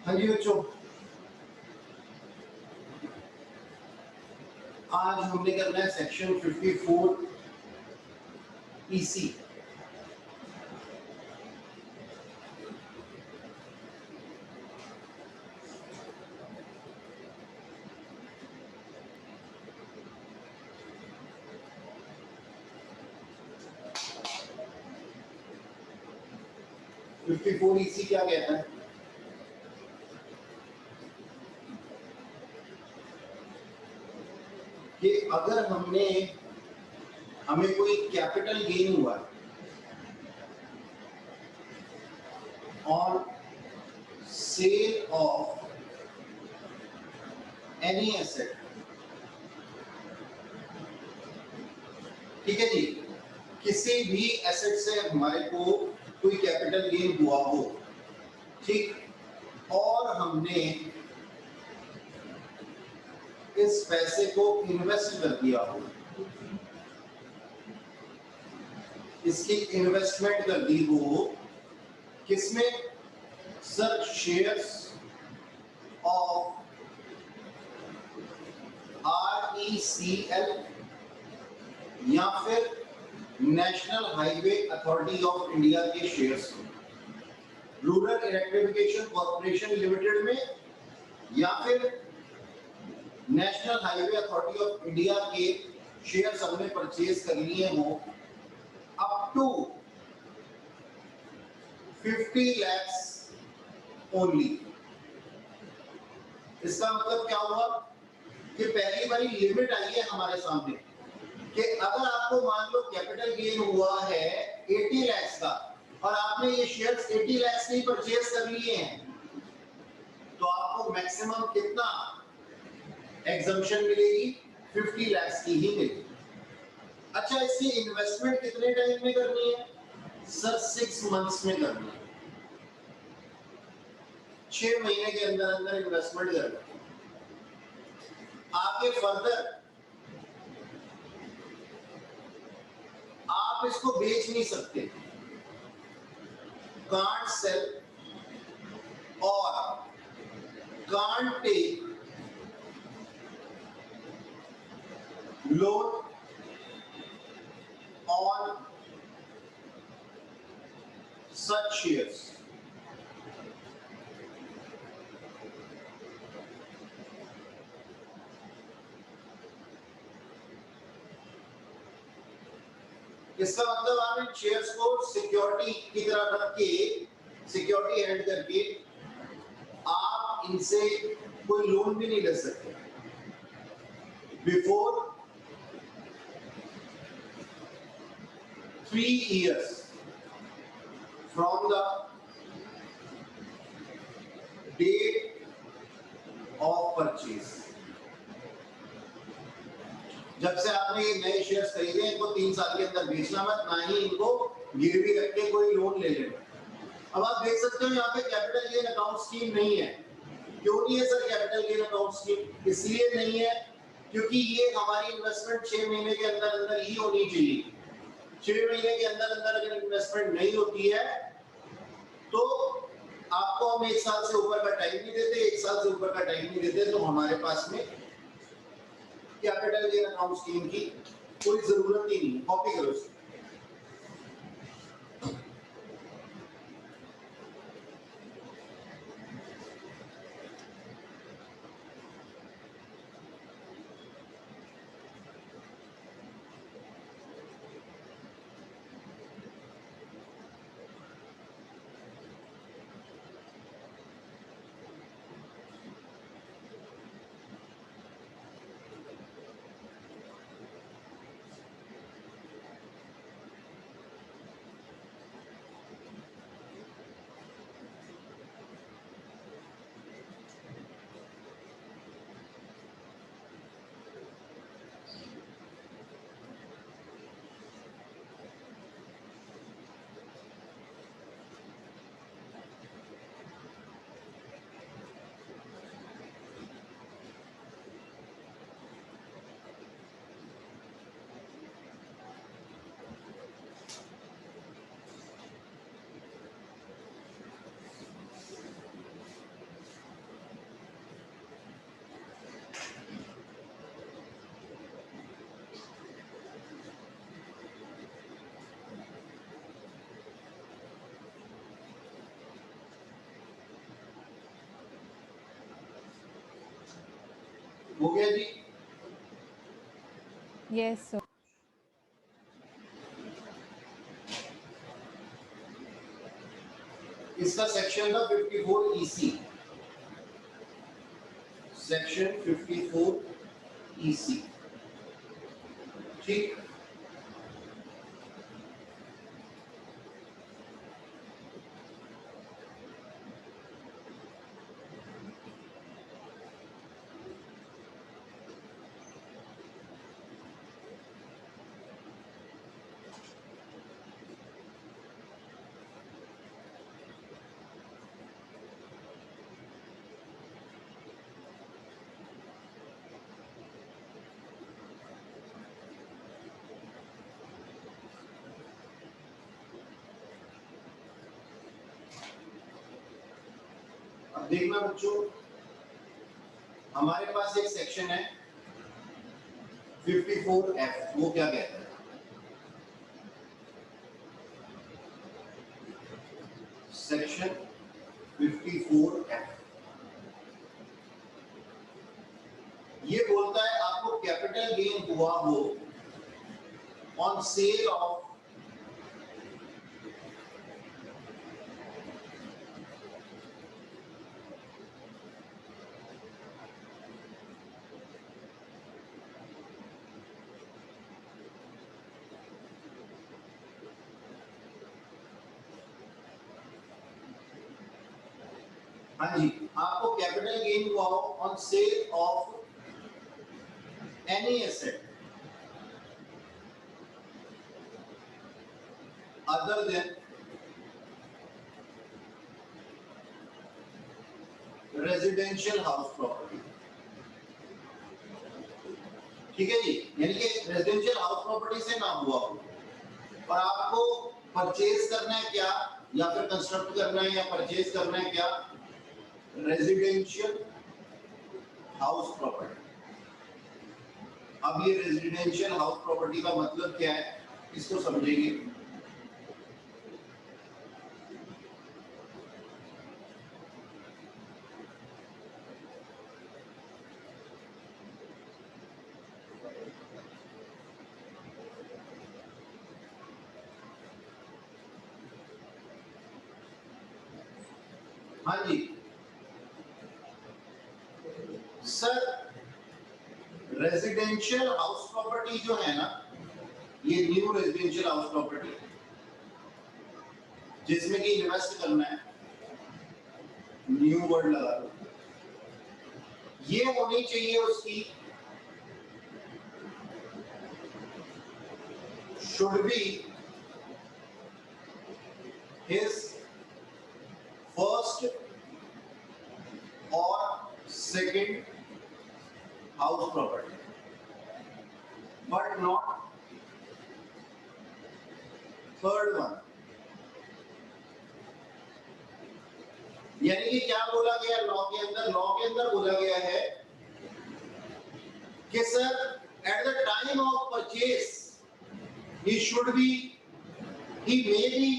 हाँ जी बच्चों, आज हमने करना है section 54 EC. Fifty four EC क्या कहता है? कि अगर हमें कोई कैपिटल गेन हुआ on sale of any asset, ठीक है जी, किसी भी एसेट से हमारे को कोई कैपिटल गेन हुआ हो, ठीक, और हमने इस पैसे को इन्वेस्ट कर दिया हो, इसकी इन्वेस्टमेंट कर दी हो किसमें? सर, शेयर्स ऑफ RECL या फिर national highway authority of India के शेयर्स में, रूरल इलेक्ट्रिफिकेशन कॉर्पोरेशन लिमिटेड में, या फिर national highway authority of India के शेयर्स हमने परचेज कर लिए हो अप टू 50 lakhs ओनली। इसका मतलब क्या हुआ कि पहली बारी लिमिट आई है हमारे सामने कि अगर आपको मान लो कैपिटल गेन हुआ है 80 lakhs का और आपने ये शेयर्स 80 lakhs के परचेज कर लिए हैं, तो आपको मैक्सिमम कितना एग्जम्पशन मिलेगी? 50 lakhs की ही मिलेगी। अच्छा, इसकी इन्वेस्टमेंट कितने टाइम में करनी है? सर, 6 months में करनी है। 6 महीने के अंदर अंदर इन्वेस्टमेंट करना है। आगे फर्दर आप इसको बेच नहीं सकते, कांट सेल और can't take loan on such shares. इसका मतलब आप इन शेयर्स को सिक्योरिटी की तरह रख के, सिक्योरिटी ऐड करके आप इनसे कोई लोन भी नहीं ले सकते before 3 years from the date of purchase। जब से आपने ये नए शेयर्स खरीदे, इनको 3 साल के अंदर बेचना मत, ना ही इनको गिरवी रख के कोई लोन ले लेना। अब आप देख सकते हो यहाँ पे कैपिटल गेन अकाउंट स्कीम नहीं है। क्यों नहीं है sir capital gain account scheme? इसलिए नहीं है क्योंकि ये हमारी इन्वेस्टमेंट 6 महीने के अंदर अंदर ही होनी चाहिए। 6 महीने के अंदर अंदर अगर इन्वेस्टमेंट नहीं होती है तो आपको हम 1 साल से ऊपर का टाइम नहीं देते, 1 साल से ऊपर का टाइम नहीं देते, तो हमारे पास में कैपिटल गेन अकाउंट स्कीम की कोई जरूरत ही नहीं। कॉपी करो इसको। हो गया जी? Yes sir. इसका सेक्शन था 54 ईसी, सेक्शन 54 ईसी, ठीक। अब देखना बच्चों, हमारे पास एक सेक्शन है 54F, वो क्या कहता है? सेक्शन 54F ये बोलता है आपको कैपिटल गेन हुआ हो ऑन सेल ऑफ हाँ जी, आपको कैपिटल गेन हुआ हो on sale of any asset other than residential house property, ठीक है जी। यानी कि रेजिडेंशियल हाउस प्रॉपर्टी से ना हुआ हो और आपको परचेज करना है क्या, या फिर कंस्ट्रक्ट करना है या परचेज करना है क्या, रेजिडेंशियल हाउस प्रॉपर्टी। अब ये रेजिडेंशियल हाउस प्रॉपर्टी का मतलब क्या है, इसको समझेंगे। हाँ जी सर, रेजिडेंशियल हाउस प्रॉपर्टी जो है ना, ये न्यू रेजिडेंशियल हाउस प्रॉपर्टी जिसमें कि इन्वेस्ट करना है, न्यू वर्ड लगा दो, ये होनी चाहिए उसकी शुड बी हिज फर्स्ट और second house property but not third one. यानी कि क्या बोला गया लॉ के अंदर? लॉ के अंदर बोला गया है कि sir at the time of purchase he should be, he may be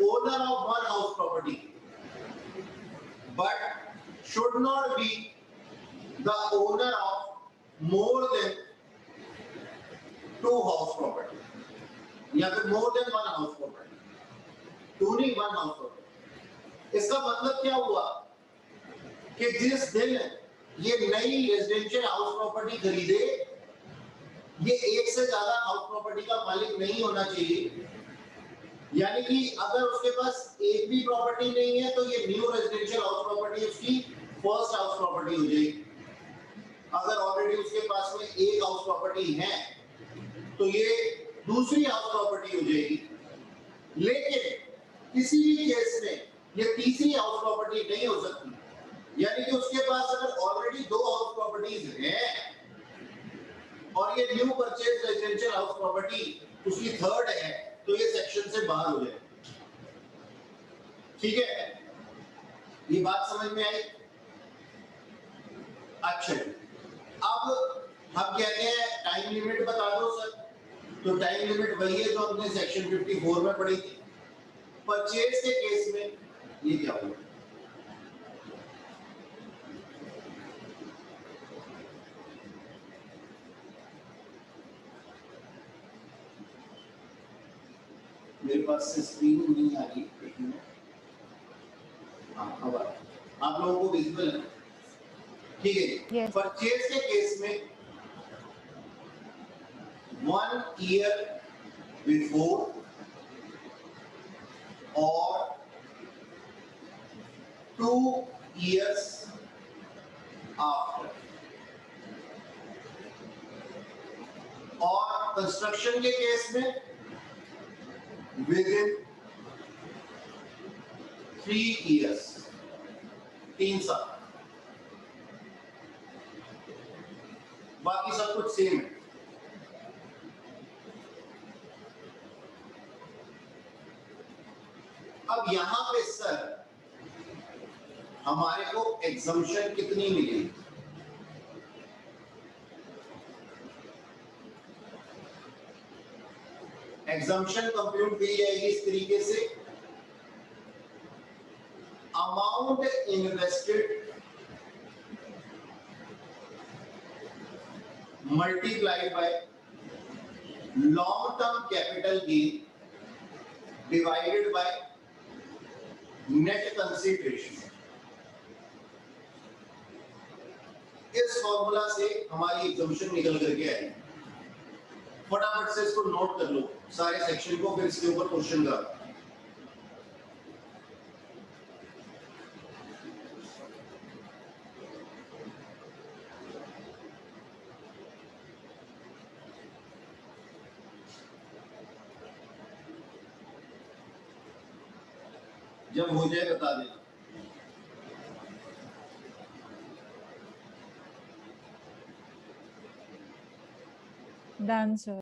owner of one house property but should not be the owner of more than two house property या फिर more than one house property, two नहीं one house property। इसका मतलब क्या हुआ कि जिस दिन ये नई रेजिडेंशियल हाउस प्रॉपर्टी खरीदे, ये एक से ज्यादा हाउस प्रॉपर्टी का मालिक नहीं होना चाहिए। यानी कि अगर उसके पास एक भी प्रॉपर्टी नहीं है तो ये न्यू रेजिडेंशियल हाउस प्रॉपर्टी उसकी फर्स्ट हाउस प्रॉपर्टी हो जाएगी। अगर ऑलरेडी उसके पास में एक हाउस प्रॉपर्टी है तो ये दूसरी हाउस प्रॉपर्टी हो जाएगी। लेकिन किसी भी केस में ये तीसरी हाउस प्रॉपर्टी नहीं हो सकती। यानी कि उसके पास अगर ऑलरेडी दो हाउस प्रॉपर्टीज हैं और ये new purchase residential house property उसकी थर्ड है, तो ये सेक्शन से बाहर हो जाए। ठीक है, ये बात समझ में आई? अच्छा, अब हम कहते हैं टाइम लिमिट बता दो सर, तो टाइम लिमिट वही है जो हमने सेक्शन 54 में पढ़ी थी। परचेज के केस में ये क्या होगा? पास से स्क्रीन नहीं आ रही, एक मिनट। हाँ, अब आप लोगों को विजिबल है, ठीक है। Yes. परचेज के केस में 1 year before और 2 years after, और कंस्ट्रक्शन के केस में विद इन 3 years, 3 साल। बाकी सब कुछ सेम है। अब यहां पे सर हमारे को एग्जम्पशन कितनी मिली? एग्जम्पशन कंप्यूट की जाएगी इस तरीके से, amount invested multiplied by long term capital gain divided by net consideration. इस फॉर्मूला से हमारी एग्जम्पशन निकल करके आई। फटाफट से इसको नोट कर लो सारे सेक्शन को, फिर इसके ऊपर क्वेश्चन का। जब हो जाए बता देना। Done, sir.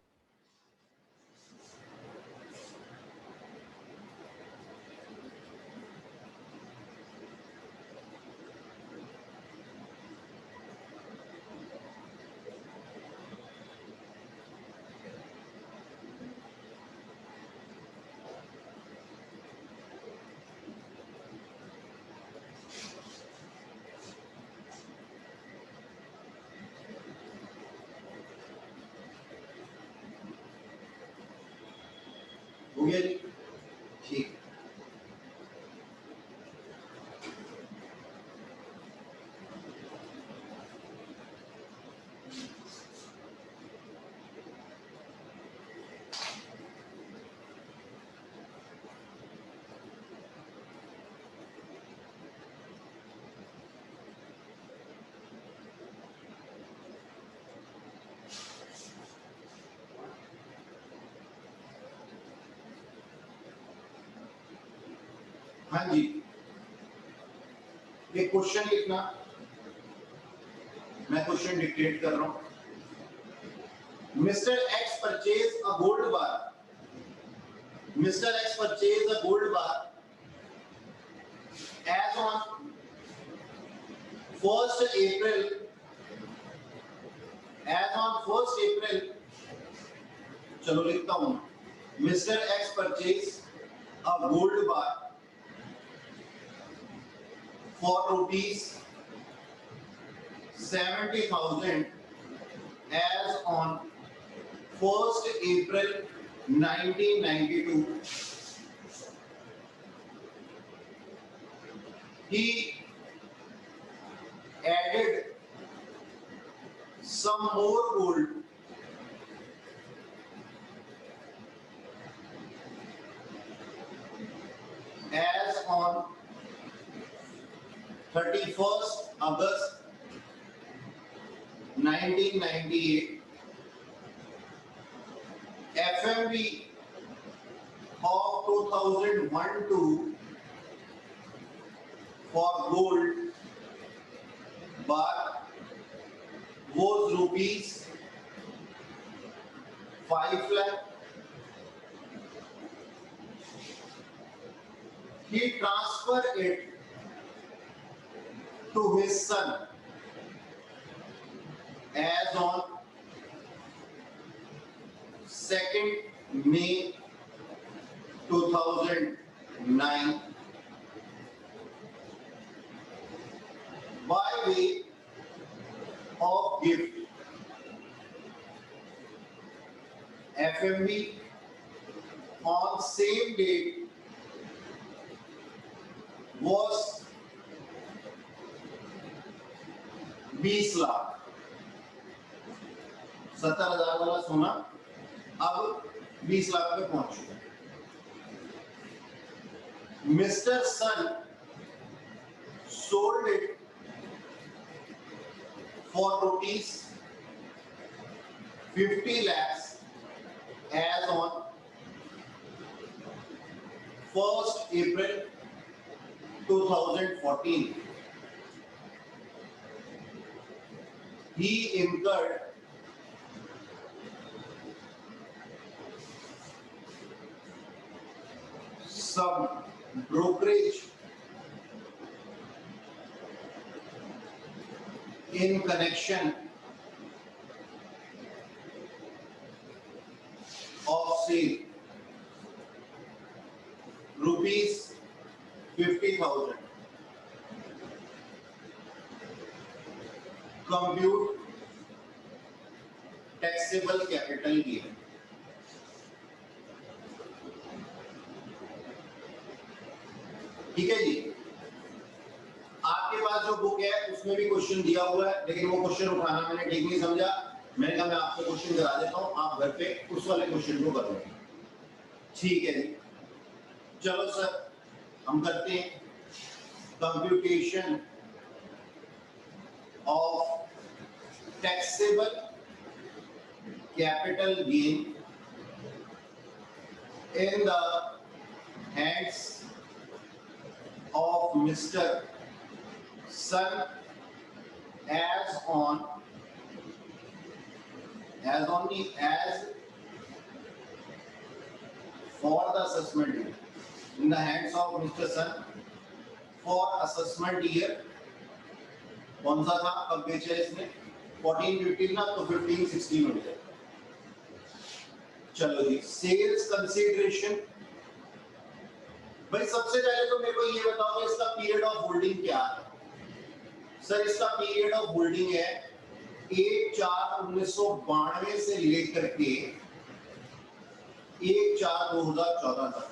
हो गया जी, ठीक। हाँ जी, एक क्वेश्चन लिखना, मैं क्वेश्चन डिक्टेट कर रहा हूं। Mister X purchase a gold bar, mister X purchase a gold bar as on 1st April, as on 1st April, चलो लिखता हूं, mister X purchase a gold bar for rupees 70,000 as on 1st April 1992. He added some more gold as on 31st August 1998. FMV of 2001-2 for gold bar was rupees 5 lakh. He transferred it to his son as on 2nd May 2009 by way of gift. FMV on on same date was 20 lakh. 70,000 वाला सोना अब 20 लाख पे पहुंच चुका है। Mr. Sun sold it for rupees 50 lakhs as on 1st April 2014. He incurred some brokerage in connection of sale rupees 50,000. Compute taxable capital gain. ठीक है जी, आपके पास जो बुक है उसमें भी क्वेश्चन दिया हुआ है, लेकिन वो क्वेश्चन उठाना मैंने ठीक नहीं समझा। मैंने कहा मैं आपको क्वेश्चन करा देता हूं, आप घर पे उस वाले क्वेश्चन को कर लेंगे। ठीक है जी, चलो सर हम करते हैं computation of taxable capital gain in the hands of Mr. Sun as for the assessment year. In the hands of Mr. Sun for assessment year. कौन सा था, कब बेचा है इसने? 14-15 ना, तो 15-16 हो जाए। चलो जी, सेल्स कंसीडरेशन। भाई सबसे पहले तो मेरे को ये बताओ कि इसका पीरियड ऑफ होल्डिंग क्या है। सर इसका पीरियड ऑफ होल्डिंग है 1/4/1992 से लेकर के 1/4/2014 तक।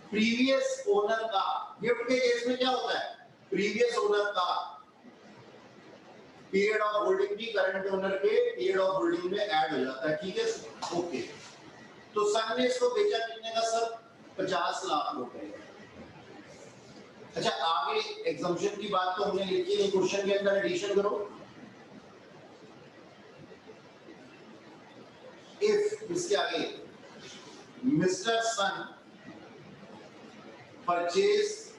प्रीवियस ओनर का, गिफ्ट के केस में क्या होता है, प्रीवियस ओनर का पीरियड ऑफ होल्डिंग भी करंट ओनर के पीरियड ऑफ होल्डिंग में ऐड हो जाता है। ठीक है, ओके। तो सन ने इसको बेचा कितने का सर? 50 लाख रुपए। अच्छा, आगे एग्जम्पशन की बात तो हमने लिखी नहीं, क्वेश्चन के अंदर एडिशन करो। इफ, इसके आगे mister Sun purchase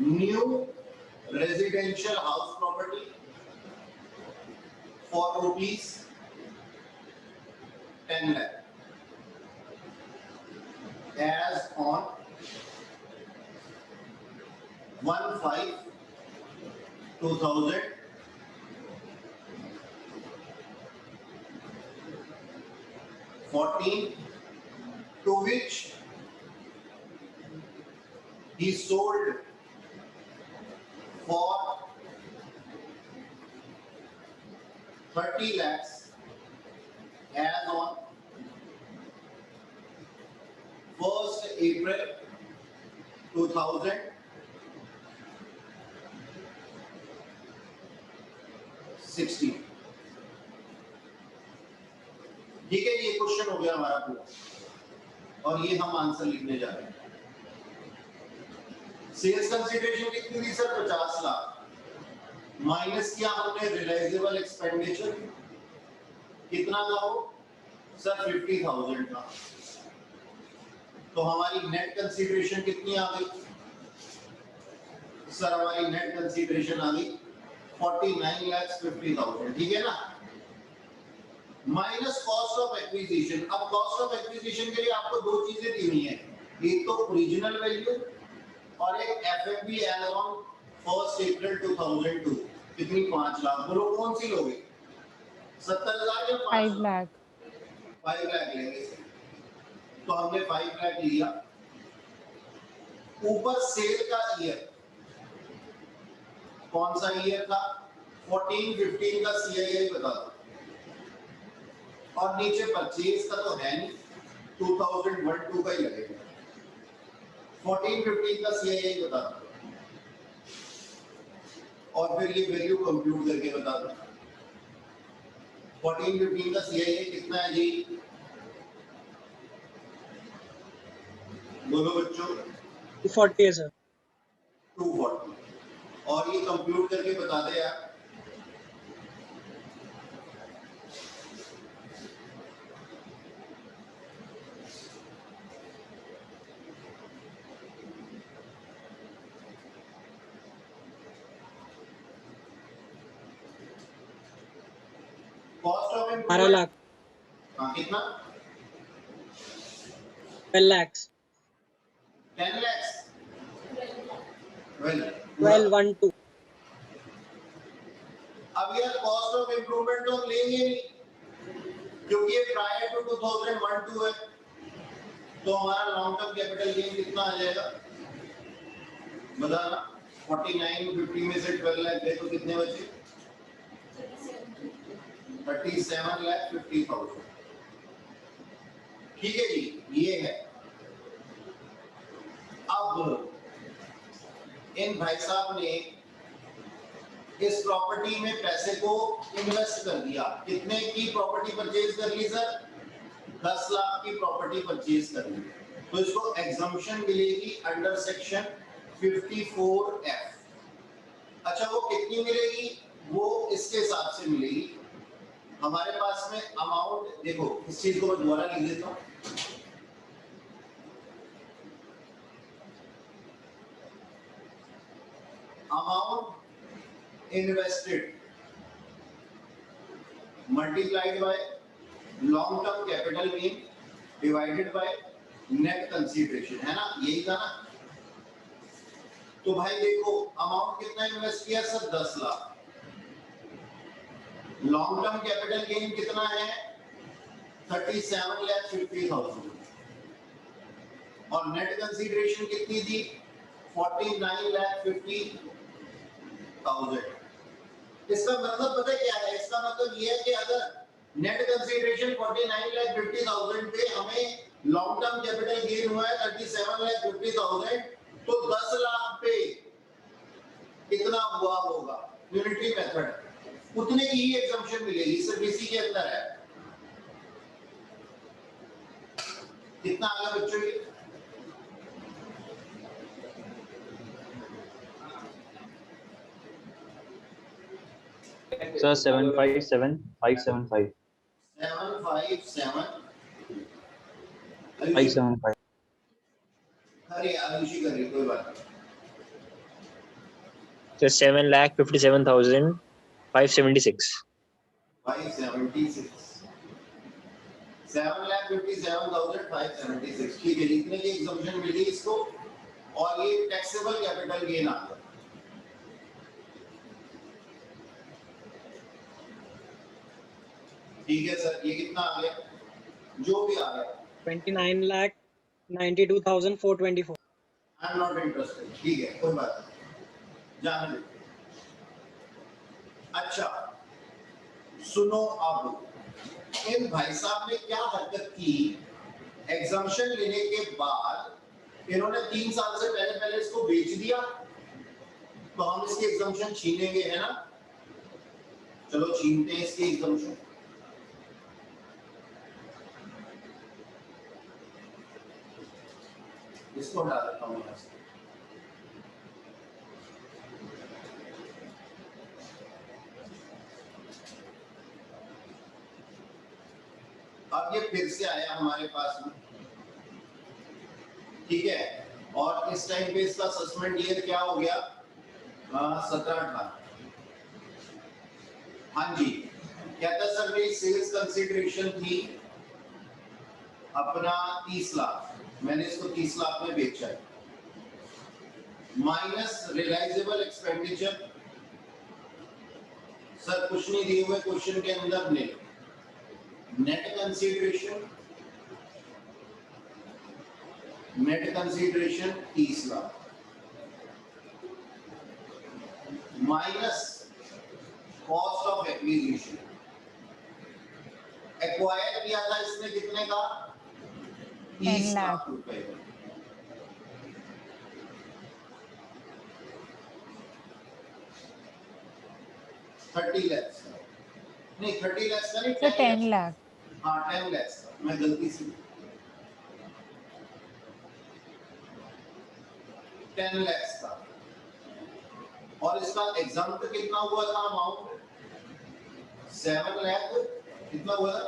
new residential house property for rupees 10 lakh as on 1/5/2014, to which he sold for 30 lakhs as on 1st April 2016। ठीक है, ये क्वेश्चन हो गया हमारा पूरा, और ये हम आंसर लिखने जा रहे हैं। सेल्स कंसीडरेशन कितनी थी सर? 50 लाख। माइनस किया हमने रियलाइजेबल एक्सपेंडिचर, कितना था वो सर? 50,000 का। तो हमारी नेट कंसीडरेशन कितनी आ गई सर? हमारी नेट कंसीडरेशन आ गई 49,50,000। ठीक है ना, माइनस कॉस्ट ऑफ एक्विजिशन। अब कॉस्ट ऑफ एक्विजिशन के लिए आपको दो चीजें दी हुई हैं, एक तो ओरिजिनल वैल्यू और एक एफएफबी एज ऑन 1st April 2002। कितनी? 5 लाख। बोलो कौन सी लोगे? 70,000 या 5 लाख? 5 लाख लेंगे। तो हमने 5 लाख लिया। ऊपर सेल का ईयर कौन सा ईयर था? 14-15 का CII बता दो, और नीचे परचेज का तो है नहीं, 2001-2 का ही लगेगा। 14-15 का CII बता दो और फिर ये वैल्यू कंप्यूट करके बता दो। 14-15 का CII कितना है जी? बोलो बच्चों। 240 है सर। 240 और ये कंप्यूट करके बता दे यार। Cost of 12 lakh. हाँ कितना? 12 lakhs। 10 lakhs। 1212। अब यार कॉस्ट ऑफ इम्प्रूवमेंट तो हम लेंगे नहीं क्योंकि ये प्रायर टू 2001-2 है, तो हमारा लॉन्ग टर्म कैपिटल गेन कितना आ जाएगा बताना। 49-50 में से 12 लाख दे तो कितने बचे? 37,50,000। ठीक है जी, ये है। अब इन भाई साहब ने इस प्रॉपर्टी में पैसे को इन्वेस्ट कर दिया। कितने की प्रॉपर्टी परचेज कर ली सर? 10 लाख की प्रॉपर्टी परचेज कर ली, तो इसको एग्जम्पशन मिलेगी अंडर सेक्शन 54F। अच्छा वो कितनी मिलेगी? वो इसके हिसाब से मिलेगी। हमारे पास में अमाउंट देखो, इस चीज को मैं दोबारा लिख देता हूं। Amount invested multiplied by long term capital gain divided by net consideration, है ना? यही था ना? तो भाई देखो अमाउंट कितना इन्वेस्ट किया sir? 10 lakh. Long term capital gain कितना है? 37,50,000 और नेट कंसीडरेशन कितनी थी? 49,50,000। इसका मतलब पता क्या है? इसका मतलब ये है कि अगर नेट कंसीडरेशन 49,50,000 पे हमें लॉन्ग टर्म कैपिटल गेन हुआ है 37,50,000, तो 10 लाख पे कितना हुआ होगा? यूनिटरी मेथड उतने की ही एग्जम्पशन मिलेगी, सिर्फ इसी के अंदर है। कितना आ गया बच्चों ये? Sir, 757,575. 575. अरे आयुषी कर रही, कोई बात नहीं। So 7,57,576. 576 7,57,576। ठीक है, इतने की एग्जम्पशन मिली इसको और ये टैक्सेबल कैपिटल गेन आ गया। ठीक है सर, ये कितना आ गया? जो भी आ गया 29,92,424। I am not interested. ठीक है, कोई बात नहीं, जाने दो। अच्छा सुनो, अब इन भाई साहब ने क्या हरकत की? एग्जम्पशन लेने के बाद इन्होंने 3 साल से पहले इसको बेच दिया, तो हम इसकी एग्जम्पशन छीनेंगे, है ना? चलो छीनते हैं इसकी एग्जम्पशन। इसको हटा देता हूं यहां से। अब ये फिर से आया हमारे पास में, ठीक है? और इस टाइम पे इसका सस्पेंड ईयर क्या हो गया? 17-18। हाँ जी, कहता सर मेरी सेल्स कंसीडरेशन थी अपना 30 लाख, मैंने इसको 30 लाख में बेचा है, माइनस रियलाइजेबल एक्सपेंडिचर। सर कुछ नहीं दिए हुए क्वेश्चन के अंदर ने net consideration 30 lakh minus cost of acquisition. Acquire किया था इसने कितने का? 10 E lakh. स्टाफ रुपए का 30 lakhs का नहीं 30 lakhs का नहीं So 10 10 lakhs lakh. हाँ 10 lakhs का मैं गलती से 10 lakhs का और इसका एग्जाम कितना हुआ था अमाउंट 7 lakh कितना हुआ था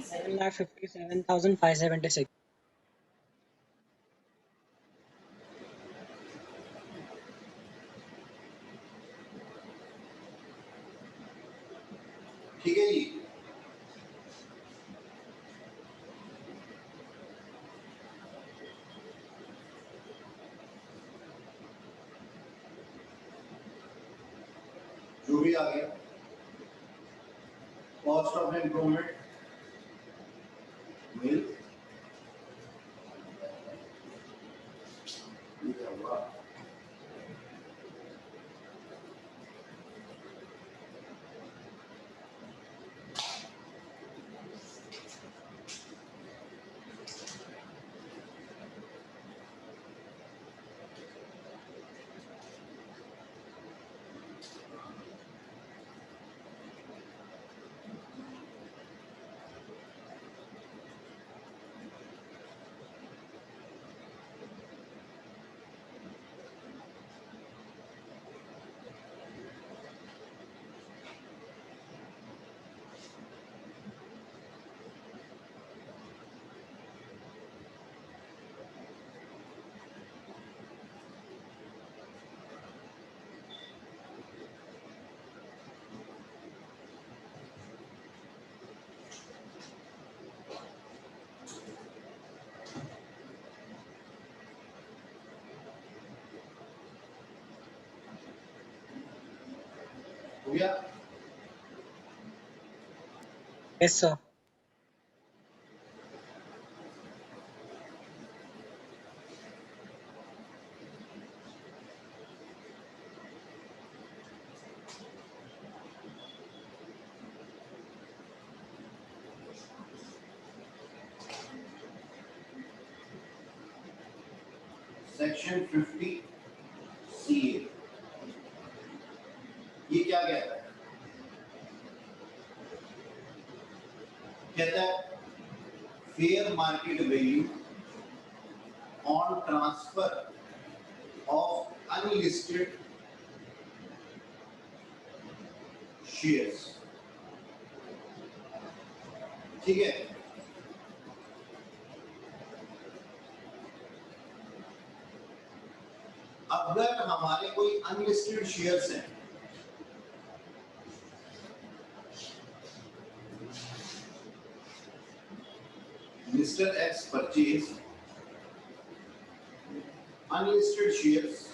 7,57,576. ठीक है जी जो भी आ गया कॉस्ट ऑफ इम्प्रूवमेंट मिल हो गया Yes, sir. सेक्शन 50 CA ये क्या कहता है कहता है fair market value on transfer of unlisted shares ठीक है अगर हमारे कोई अनलिस्टेड शेयर्स हैं Mr. X purchased unlisted shares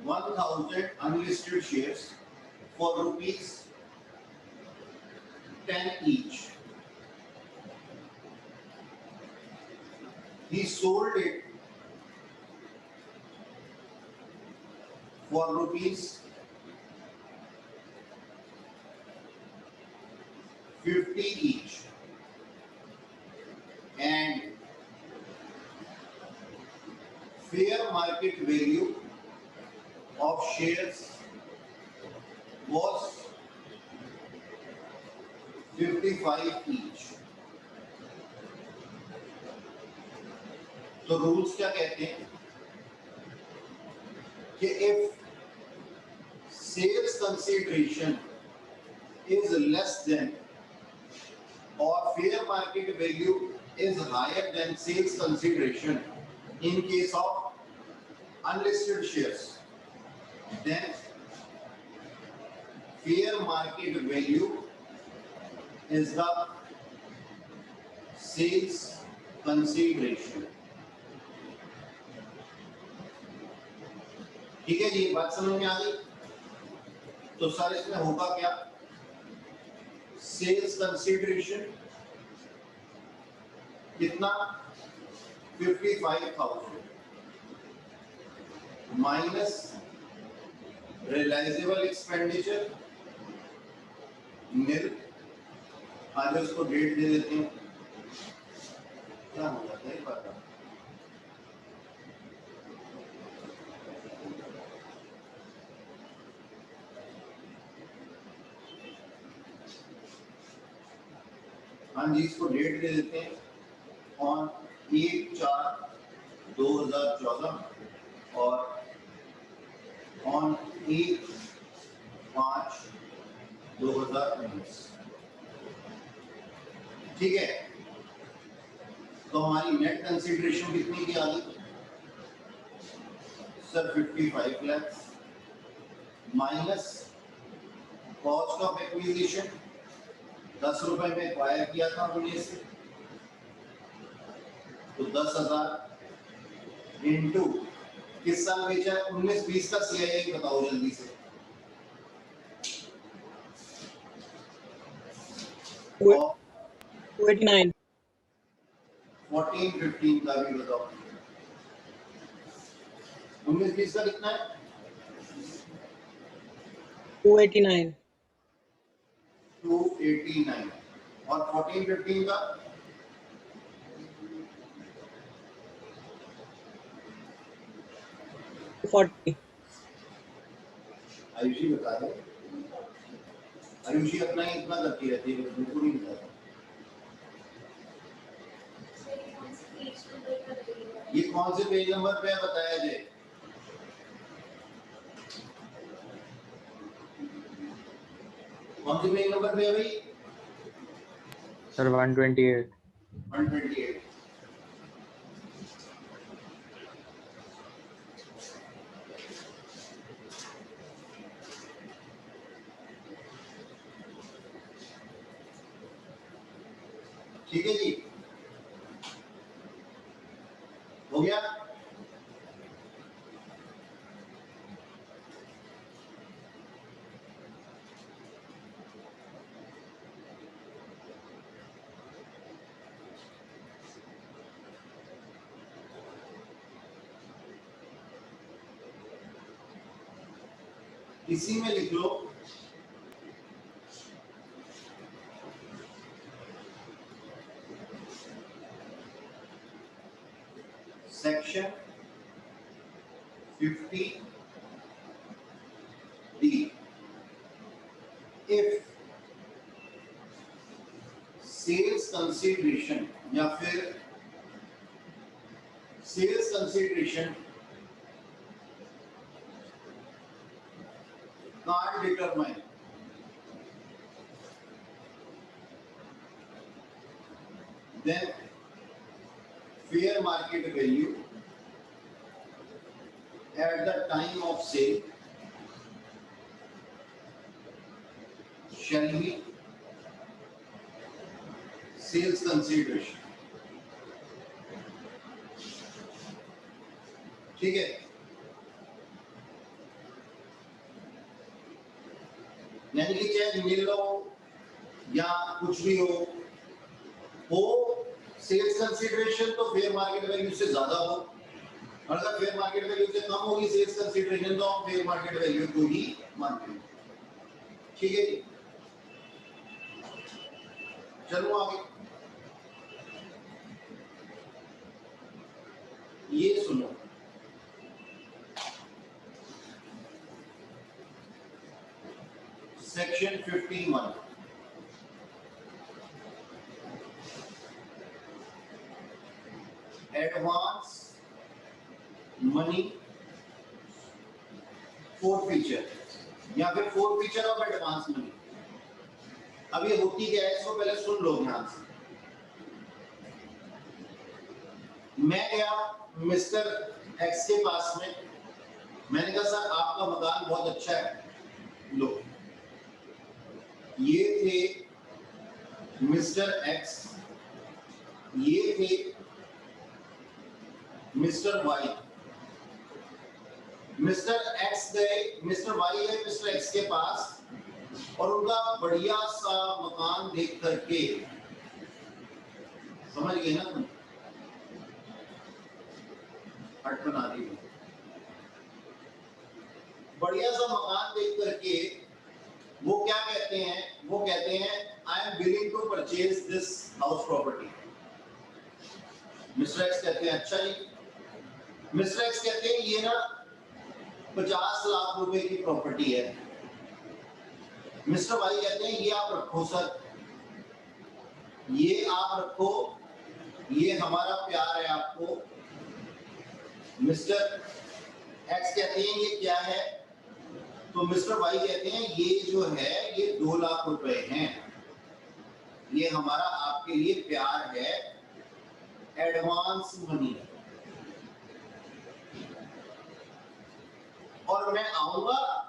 (1,000 unlisted shares) for rupees 10 each. He sold it for rupees 50 each and fair market value of shares was 55 each. तो rules क्या कहते हैं कि if sales consideration is less than or fair market value is higher than sales consideration in case of unlisted shares, then fair market value is the sales consideration. ठीक है जी बात समझ में आ गई तो सर इसमें होगा क्या सेल्स कंसीडरेशन कितना 55,000 माइनस रियलाइजेबल एक्सपेंडिचर नील। आगे उसको डेट दे देते हैं, क्या हो जाता है पता। हाँ जी, इसको डेट दे देते हैं ऑन 1/4/2014 और ऑन 1/5/2019। ठीक है, तो हमारी नेट कंसिडरेशन कितनी की आ गई sir? 55 lakh minus cost of acquisition 10 रुपए में एक्वायर किया था हमने से, तो 10,000 इंटू किस साल बेचा है? 19-20 का CII बताओ जल्दी से। 289. 14-15 का भी बताओ। 19-20 का कितना है? 289. 289 और 14-15 का 240. आयुषी बता दे। आयुषी अपना ही इतना करती रहती है, बिल्कुल नहीं बताता। ये कौन से पेज नंबर पे है बताया जाए? कौन से पेज नंबर पे है भाई? Sir, 128. 128। ठीक है जी, हो गया। इसी में लिख लो section 50D। If sales consideration या फिर sales consideration can't determine then fair market value at the time of sale shall be sales consideration। ठीक है, यानी कि चाहे मिल लो या कुछ भी हो सेल्स कंसिडरेशन तो फेयर मार्केट वैल्यू से ज्यादा हो, और अगर फेयर मार्केट वैल्यू से कम होगी सेल्स कंसिडरेशन तो हम फेयर मार्केट वैल्यू को ही मानते हैं। ठीक है जी, चलो आगे। ये सुनो, सेक्शन 51 एडवांस मनी फोरफीचर या फिर फोरफीचर ऑफ एडवांस मनी। अब ये होती क्या है इसको पहले सुन लो ध्यान से। मैं गया मिस्टर एक्स के पास में, मैंने कहा सर आपका मकान बहुत अच्छा है, लो। ये थे मिस्टर एक्स, ये थे मिस्टर वाई। मिस्टर एक्स गए, मिस्टर वाई गए मिस्टर एक्स के पास और उनका बढ़िया सा मकान देख करके, समझ गए ना तुम, हट बना दी, बढ़िया सा मकान देख करके वो क्या कहते हैं, वो कहते हैं I am willing to purchase this house property. Mister X कहते हैं अच्छा जी। मिस्टर एक्स कहते हैं ये ना 50 लाख रुपए की प्रॉपर्टी है। मिस्टर वाई कहते हैं ये आप रखो सर, ये आप रखो, ये हमारा प्यार है आपको। मिस्टर एक्स कहते हैं ये क्या है, तो मिस्टर वाई कहते हैं ये जो है ये 2 लाख रुपए हैं, ये हमारा आपके लिए प्यार है, एडवांस मनी। और मैं आऊंगा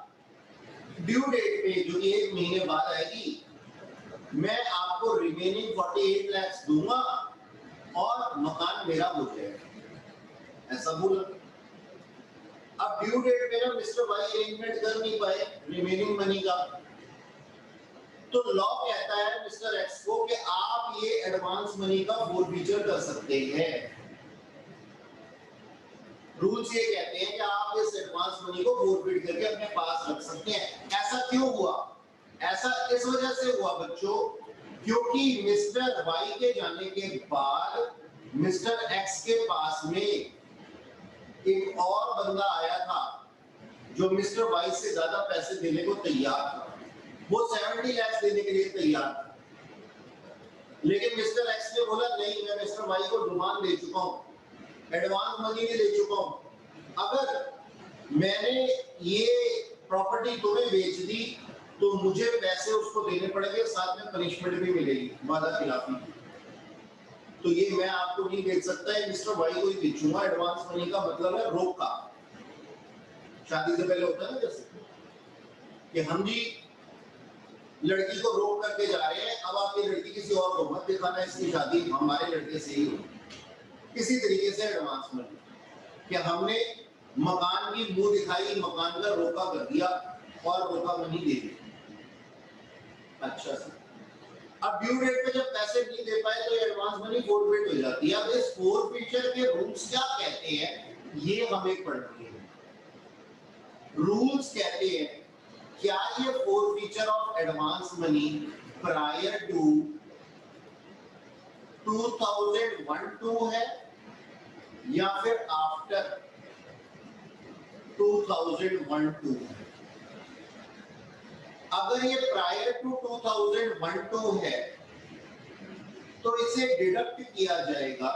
ड्यू डेट पे जो कि 1 महीने बाद आएगी, मैं आपको रिमेनिंग 48 लाख दूंगा और मकान मेरा हो जाएगा, ऐसा बोला। अब ड्यू डेट पे ना मिस्टर वाई अरेंजमेंट कर नहीं पाए रिमेनिंग मनी का, तो लॉ कहता है मिस्टर एक्स को कि आप ये एडवांस मनी का फोरफीचर कर सकते हैं। रूल्स ये कहते हैं कि आप इस एडवांस मनी को फोरफीट करके अपने पास रख सकते हैं। ऐसा क्यों हुआ? ऐसा इस वजह से हुआ बच्चों, क्योंकि मिस्टर वाई के जाने के बाद मिस्टर एक्स के पास में एक और बंदा आया था जो मिस्टर वाई से ज्यादा पैसे देने को तैयार था। वो 70 लाख देने के लिए तैयार था, लेकिन मिस्टर एक्स ने बोला नहीं, मैं मिस्टर वाई को डिमांड दे चुका हूं, एडवांस मनी भी दे चुका हूं। अगर मैंने ये प्रॉपर्टी तुम्हें बेच दी तो मुझे पैसे उसको देने पड़ेंगे, साथ में पनिशमेंट भी मिलेगी वादा खिलाफी। तो ये मैं आपको नहीं बेच सकता है, मिस्टर वाई को ही बेचूंगा। एडवांस मनी का मतलब है रोक का। शादी से पहले होता है ना जैसे कि हम जी लड़की को रोक करके जा रहे हैं, अब आपकी लड़की किसी और को मत दिखाना, इसकी शादी हमारे लड़के से ही होगी। इसी तरीके से एडवांस मनी कि हमने मकान की मुंह दिखाई, मकान का रोका कर दिया और रोका मनी दे दी। अच्छा सर, अब ड्यू डेट पे जब पैसे नहीं दे पाए तो एडवांस मनी फोरफिट हो जाती है। अब इस फोरफीचर के रूल्स क्या कहते हैं ये हमें पढ़नी है। रूल्स कहते हैं क्या ये forfeiture of advance money prior to 2012 है या फिर आफ्टर 2012 है। अगर ये प्रायर टू 2012 है तो इसे डिडक्ट किया जाएगा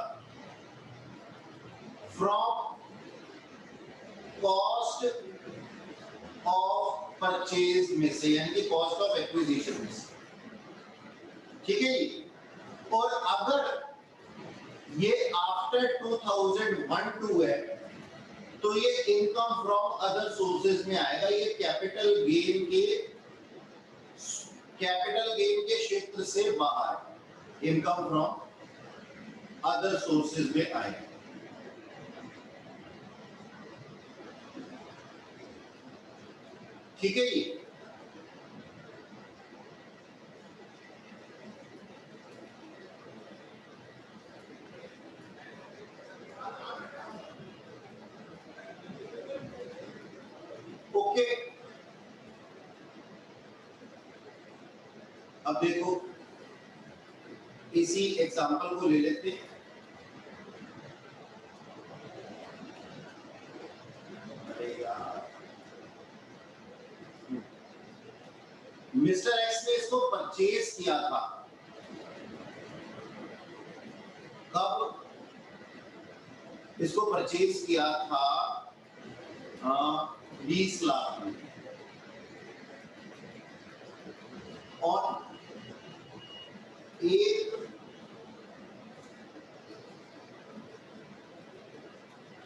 फ्रॉम कॉस्ट ऑफ परचेज में से, यानी कि कॉस्ट ऑफ एक्विजिशन में से। ठीक है जी। और अगर ये आफ्टर 2012 है तो ये इनकम फ्रॉम अदर सोर्सेज में आएगा। ये कैपिटल गेन के क्षेत्र से बाहर इनकम फ्रॉम अदर सोर्सेज में आएगा। ठीक है जी। ओके, अब देखो इसी एग्जांपल को ले लेते हैं। मिस्टर एक्स ने इसको परचेज किया था, कब इसको परचेज किया था? 20 लाख में। और एक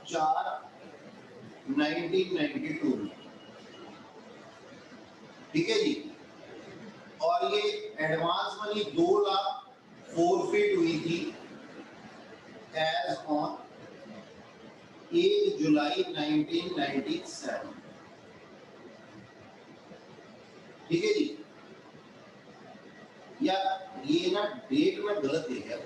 4/1992 में। ठीक है जी। और ये एडवांस मनी 2 लाख फोरफिट हुई थी एज ऑन 1 जुलाई 1997। ठीक है जी। या ये ना डेट में गलत है क्या?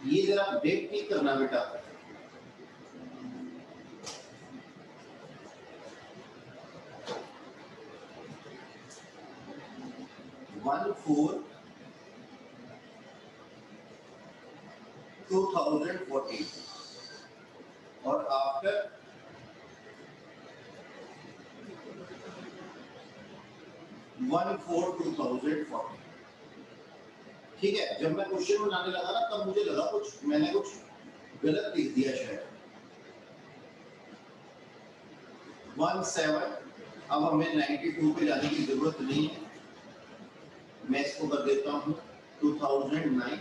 ये जरा डेट ठीक करना बेटा। 14/2014 और आफ्टर 1/4/2014। ठीक है, जब मैं क्वेश्चन बनाने लगा ना तब मुझे लगा मैंने कुछ गलत लिख दिया शायद। 17, अब हमें 92 पे जाने की जरूरत नहीं है, मैं इसको कर देता हूँ 2009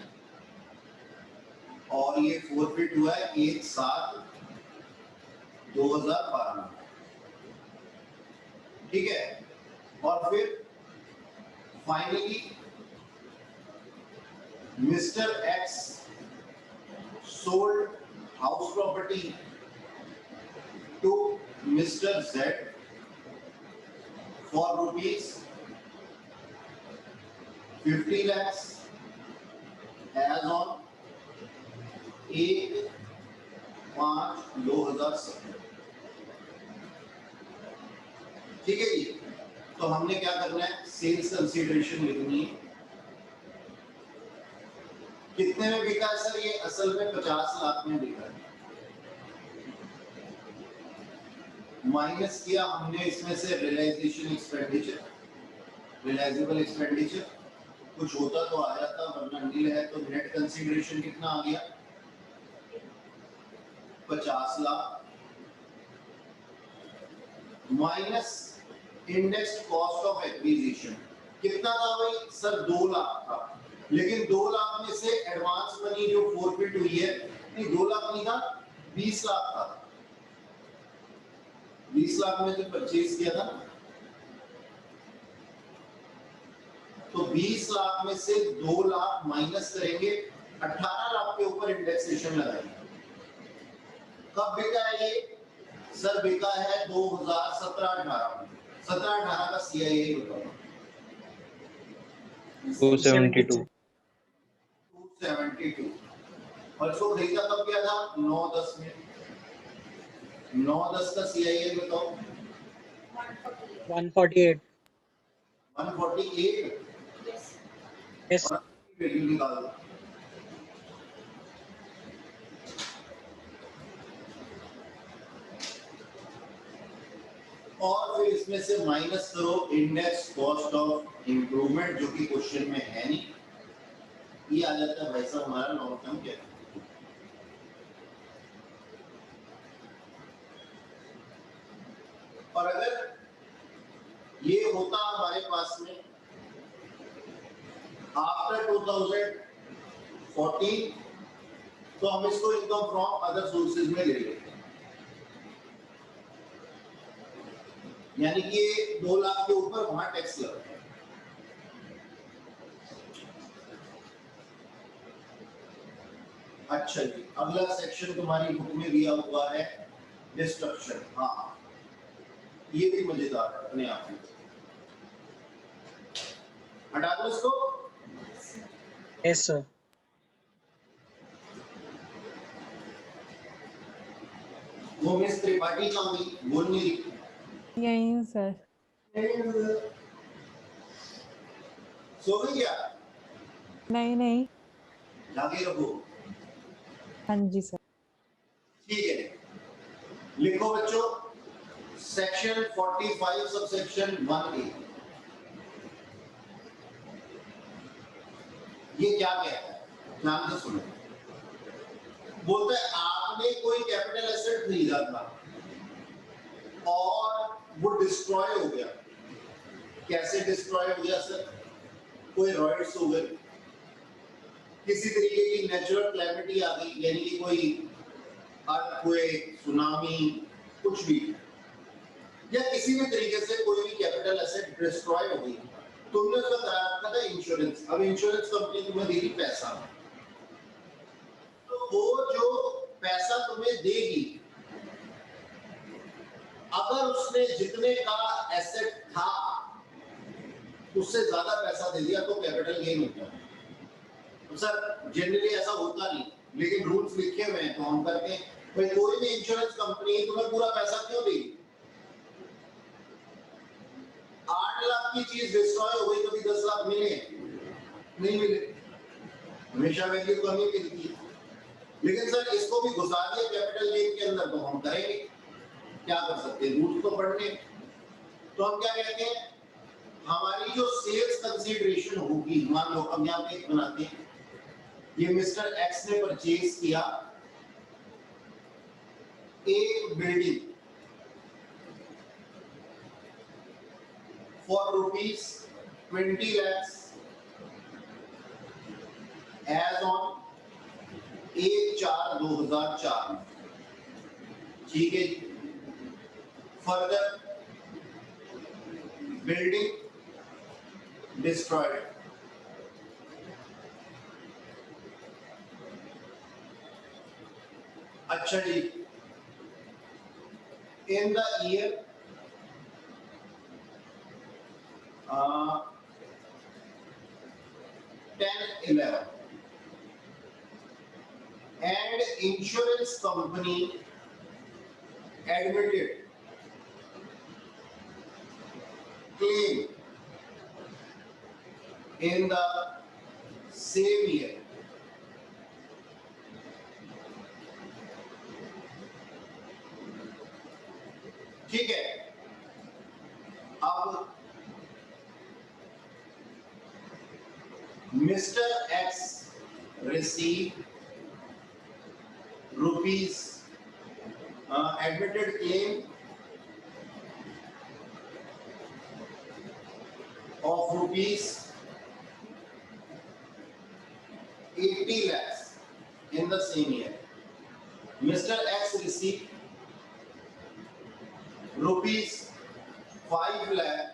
और ये 4 फिट हुआ है 1/7/2012। ठीक है, और फिर finally mister x sold house property to Mr. Z for rupees 50 lakhs as on 1/5/2017। ठीक है जी, तो हमने क्या करना है, सेल्स कंसीडरेशन लिखनी है। कितने में बिका है सर? ये असल में 50 लाख में बिका है। माइनस किया हमने इसमें से रियलाइजेशन एक्सपेंडिचर, रियलाइजेबल एक्सपेंडिचर, कुछ होता तो आ जाता वरना नील है, तो नेट कंसीडरेशन कितना आ गया 50 lakh minus indexed cost of acquisition कितना था भाई सर? 2 लाख था, लेकिन 2 लाख में से एडवांस मनी जो फोरफिट हुई है, नहीं 2 लाख नहीं था, 20 लाख था। 20 लाख में जो परचेज किया था, तो 20 लाख में से 2 लाख माइनस करेंगे, 18 लाख के ऊपर इंडेक्सेशन लगाएंगे। कब बिका है ये सर? बिका है 2017-18 में। 17-18 का CIA बताओ। 272 और इसको खरीदा कब किया था? 9-10 में। 9-10 का CIA बताओ। 148. 148 Yes. और वैल्यू निकाल दो। और फिर इसमें से माइनस करो इंडेक्स कॉस्ट ऑफ इंप्रूवमेंट, जो कि क्वेश्चन में है नहीं। ये आ जाता है भाई साहब हमारा लॉन्ग टर्म क्या है। और अगर ये होता हमारे पास में आफ्टर 2014, तो हम इसको इनकम फ्रॉम अदर सोर्सेज में ले लेते, यानी कि 2 लाख के ऊपर वहां टैक्स लगता है। अच्छा जी, अगला सेक्शन तुम्हारी बुक में दिया हुआ है डिस्ट्रक्शन। हाँ, ये भी मजेदार है अपने आप में। हटा दो इसको। Yes, sir. वो मिस त्रिपाठी कहाँ गई? बोल नहीं रही। यही हूँ सर। सो गई क्या? नहीं नहीं। जागे रखो। हाँ जी सर। ठीक है, लिखो बच्चों सेक्शन 45 सबसेक्शन 1A। ये क्या कहता है, ध्यान से सुनो। बोलता है आपने कोई कैपिटल एसेट खरीदा था और वो डिस्ट्रॉय हो गया। कैसे डिस्ट्रॉय हो गया सर? कोई रॉयड्स हो गए, किसी तरीके की नेचुरल क्लैमिटी आ गई, यानी कि कोई अर्थक्वेक, सुनामी, कुछ भी, या किसी भी तरीके से कोई भी कैपिटल एसेट डिस्ट्रॉय हो गई, तुमने उसका करा रखा था इंश्योरेंस। अब इंश्योरेंस कंपनी तुम्हें देगी पैसा, तो वो जो पैसा तुम्हें देगी, अगर उसने जितने का एसेट था उससे ज्यादा पैसा दे दिया तो कैपिटल गेन होता है। तो सर जनरली ऐसा होता नहीं, लेकिन रूल्स लिखे हुए हैं तो हम करते हैं। भाई कोई भी इंश्योरेंस कंपनी तुम्हें पूरा पैसा क्यों देगी? 8 लाख की चीज डिस्ट्रॉय हो गई, कभी 10 लाख मिले, नहीं मिले, हमेशा वैल्यू कम ही मिलती है। लेकिन सर इसको भी घुसा दिया कैपिटल गेन के अंदर, तो हम करेंगे क्या कर सकते हैं, रूल तो पढ़ने। तो हम क्या कहते हैं, हमारी जो सेल्स कंसीडरेशन होगी, मान लो अब यहाँ पे एक बनाते हैं, ये मिस्टर एक्स ने परचेज किया एक building for ₹20 lakhs as on 1/4/2004। ठीक है, फर्दर बिल्डिंग डिस्ट्रॉयड। अच्छा जी, in the year 10-11 and insurance company admitted claim in the same year. ठीक है, अब mister x receive rupees admitted claim of ₹80 lakhs in the same year. Mr. X received ₹5 lakh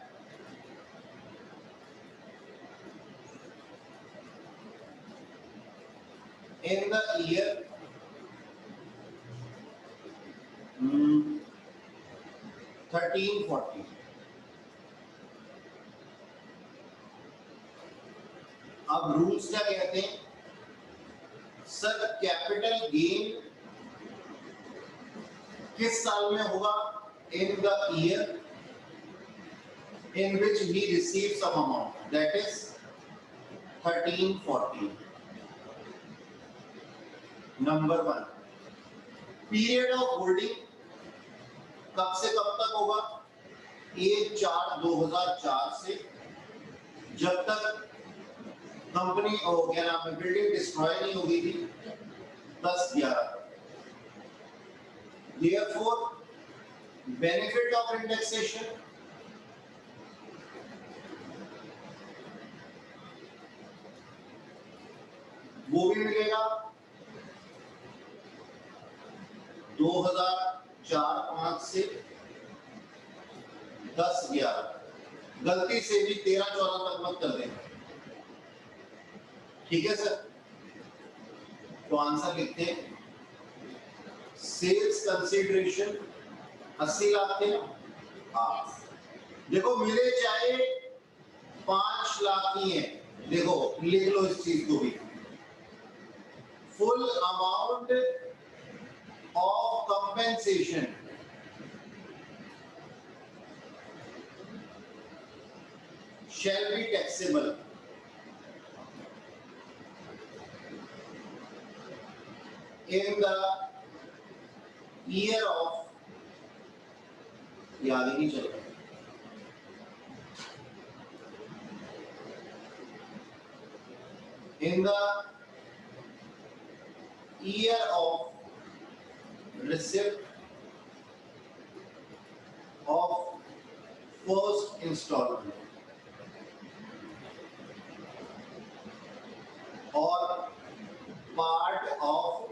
in the year 13-14. अब rules क्या कहते हैं sir, capital gain किस साल में होगा, in the year in which he received some amount, that is 13-14. Number 1, period of holding कब से कब तक होगा, 1/4/2004 से जब तक कंपनी क्या नाम है बिल्डिंग डिस्ट्रॉय नहीं हो गई थी 10/11। Therefore benefit of indexation वो भी मिलेगा 2004-5 से 10/11। गलती से भी 13-14 तक मत कर देना, ठीक है सर। तो आंसर लिखते हैं, सेल्स कंसीडरेशन 80 लाख थे ना, हाँ देखो मिले चाहे 5 लाख ही है, देखो लिख लो इस चीज को भी, full amount of compensation shall be taxable in the year of, याद ही नहीं चल रहा, in the year of receipt of first installment or part of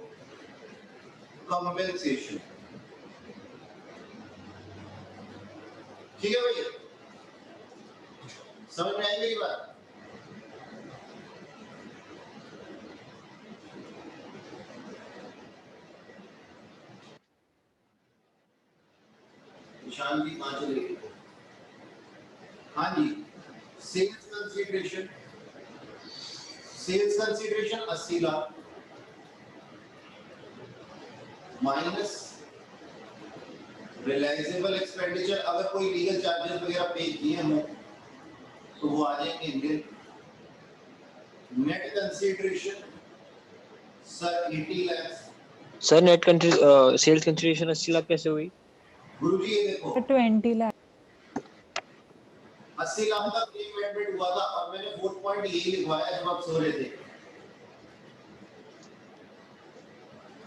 compensation। ठीक है भाई, समझ में आई मेरी बात। निशान जी कहां चले गए? हाँ जी, sales consideration 80 lakh minus realisable expenditure, अगर कोई लीगल चार्जेस वगैरह पे किए हों तो वो आ जाएंगे Indian net consideration sir 80 lakh. Sir net sales consideration 80 lakh कैसे हुई? गुरुजी ये देखो 20 लाख 80 लाख का क्लेम एडमिट हुआ था और मैंने 4 पॉइंट यही लिखवाया जब आप सो रहे थे।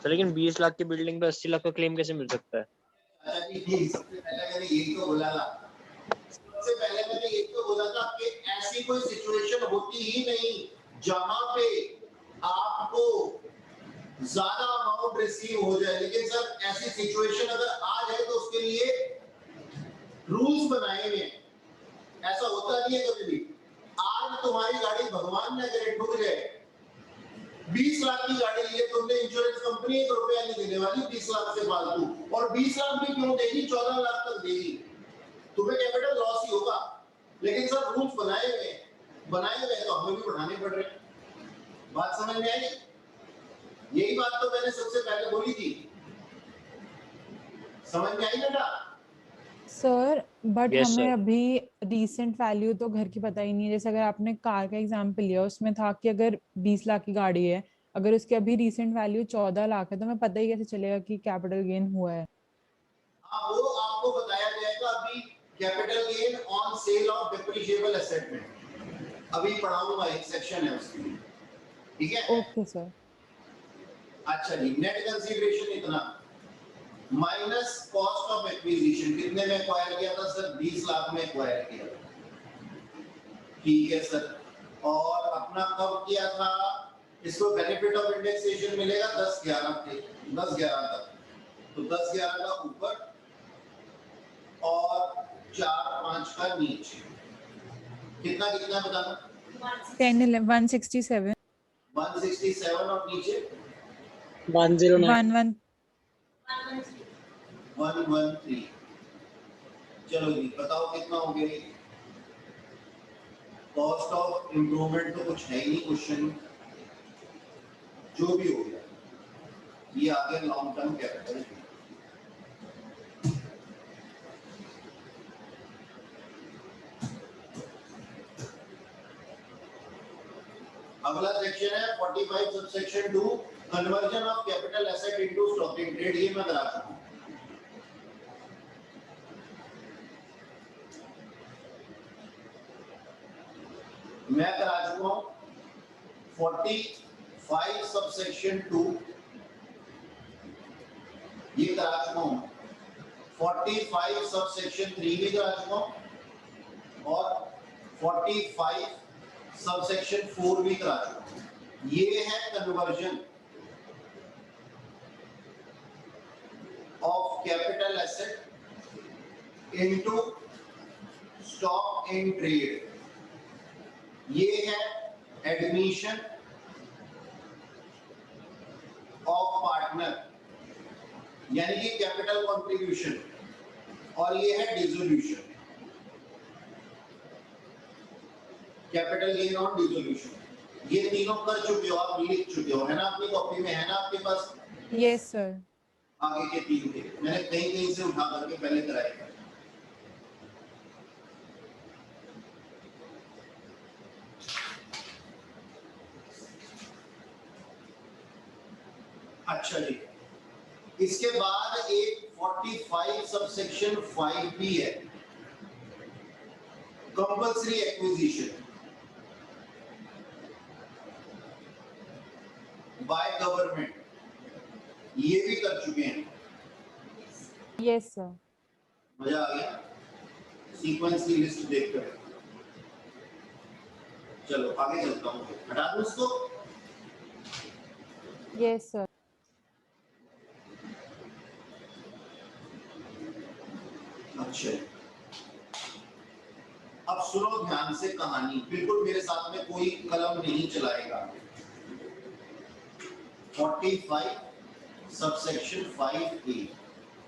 सर लेकिन 20 लाख की बिल्डिंग पे 80 लाख का क्लेम कैसे मिल सकता है? अच्छा जी, सबसे पहले मैंने यही तो बोला था। सबसे पहले मैंने यही तो बोला था कि ऐसी कोई सिचुएशन होती ही नहीं जहां पे आपको ज्यादा अमाउंट रिसीव हो जाए, लेकिन सर ऐसी सिचुएशन अगर आ जाए तो उसके लिए रूल्स बनाए हुए हैं। ऐसा होता नहीं है कभी भी। आज तुम्हारी गाड़ी भगवान ने अगर ठुक जाए, 20 लाख की गाड़ी लिए तुमने, इंश्योरेंस कंपनी 1 रुपया नहीं देने वाली 20 लाख से फालतू, और 20 लाख भी क्यों देगी, 14 लाख तक देगी। तुम्हें कैपिटल लॉस ही होगा, लेकिन सर रूल्स बनाए हुए तो हमें भी बढ़ाने पड़ रहे हैं। बात समझ में आई? यही बात तो मैंने सबसे पहले बोली थी, समझ में आई बेटा? सर, बट Yes, हमें sir. अभी रीसेंट वैल्यू तो घर की पता ही नहीं है। जैसे अगर आपने कार का एग्जांपल लिया, उसमें था कि अगर 20 लाख की गाड़ी है, अगर उसकी अभी रीसेंट वैल्यू 14 लाख है, तो हमें पता ही कैसे चलेगा कि कैपिटल गेन हुआ है? हाँ, वो आपको बताया जाएगा अभी capital gain on sale of depreciable asset में। अभी पढ़ाऊंगा, एक सेक्शन है उसमें, ठीक है? Okay sir. अच्छा जी, नेट कंसीडरेशन इतना माइनस कॉस्ट ऑफ एक्विजिशन, कितने में एक्वायर किया था सर? 20 लाख में एक्वायर किया, ठीक है सर। और अपना कब किया था? इसको बेनिफिट ऑफ इंडेक्सेशन मिलेगा 10-11 तक, तो 10-11 का ऊपर और 4-5 का नीचे, कितना कितना बताना? 167 167 और नीचे 109. 113। चलो जी बताओ कितना हो गया? कॉस्ट ऑफ इम्प्रूवमेंट तो कुछ है ही नहीं क्वेश्चन में, जो भी हो गया ये आ गया लॉन्ग टर्म कैपिटल। अगला सेक्शन है 45 subsection 2, conversion of capital asset into stock in trade. ये मैं करा चुका हूं। मैं करा चुका हूं 45 सबसेक्शन 2, ये करा चुका हूं। 45 सबसेक्शन 3 भी करा चुका हूं और 45 सबसेक्शन 4 भी करा चुका हूं। ये है conversion of capital asset into stock in trade. ये है एडमिशन ऑफ पार्टनर यानी कि कैपिटल कंट्रीब्यूशन, और ये है dissolution, capital gain on dissolution. ये तीनों कर चुके हो आप, लिख चुके हो, है ना? अपनी कॉपी में है ना आपके पास? Yes sir. आगे के 3 थे, मैंने कहीं कहीं से उठा करके पहले कराए। अच्छा जी, इसके बाद एक 45 सबसेक्शन 5 भी है, कंपल्सरी एक्विजिशन बाय गवर्नमेंट। ये भी कर चुके हैं। Yes sir. मजा आ गया सीक्वेंस की लिस्ट देखकर। चलो आगे चलता हूँ, हटा दूं इसको। Yes sir. अच्छा, अब सुनो ध्यान से कहानी, बिल्कुल मेरे साथ में कोई कलम नहीं चलाएगा। 45 सबसेक्शन 5A,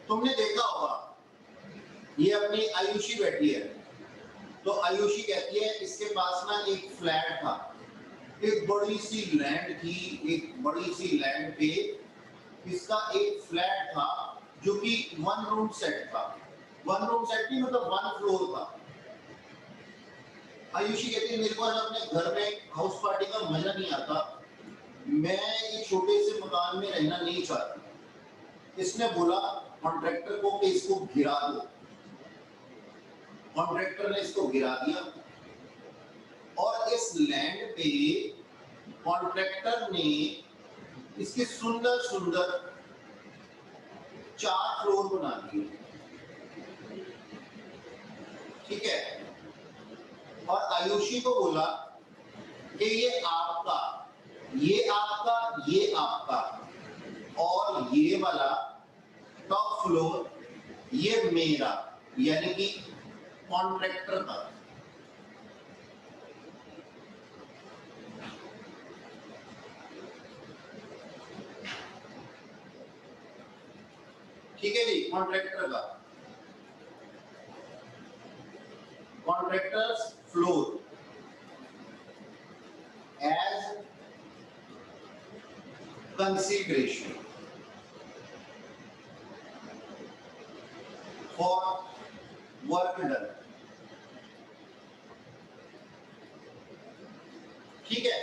तुमने देखा होगा, ये अपनी आयुषी बैठी है, तो आयुषी कहती है इसके पास ना एक फ्लैट था, एक बड़ी सी लैंड थी, एक बड़ी सी लैंड पे इसका एक फ्लैट था जो कि 1 रूम सेट था। 1 रूम सेट नहीं, मतलब 1 फ्लोर था। आयुषी कहती है मेरे को अपने घर में हाउस पार्टी का का मजा नहीं आता, मैं एक छोटे से मकान में रहना नहीं चाहता। इसने बोला कॉन्ट्रैक्टर को कि इसको गिरा दो। कॉन्ट्रैक्टर ने इसको गिरा दिया और इस लैंड पे कॉन्ट्रैक्टर ने इसके सुंदर सुंदर 4 फ्लोर बना दिए, ठीक है। और आयुषी को बोला कि ये आपका, ये आपका, ये आपका, और ये वाला टॉप फ्लोर ये मेरा, यानी कि कॉन्ट्रैक्टर का। ठीक है जी, कॉन्ट्रैक्टर का, contractors floor as consideration for work done, ठीक है।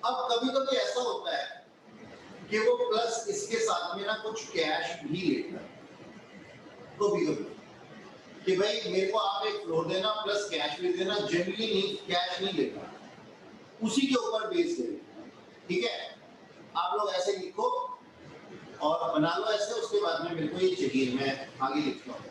अब कभी कभी ऐसा होता है कि वो प्लस इसके साथ में ना कुछ कैश भी लेता है, कभी कभी कि भाई मेरे को आप एक फ्लोर देना प्लस कैश भी देना, जनरली नहीं कैश नहीं लेता, उसी के ऊपर बेस देना, ठीक है। आप लोग ऐसे लिखो और बना लो ऐसे, उसके बाद में मेरे को ये चाहिए, मैं आगे लिखता हूँ।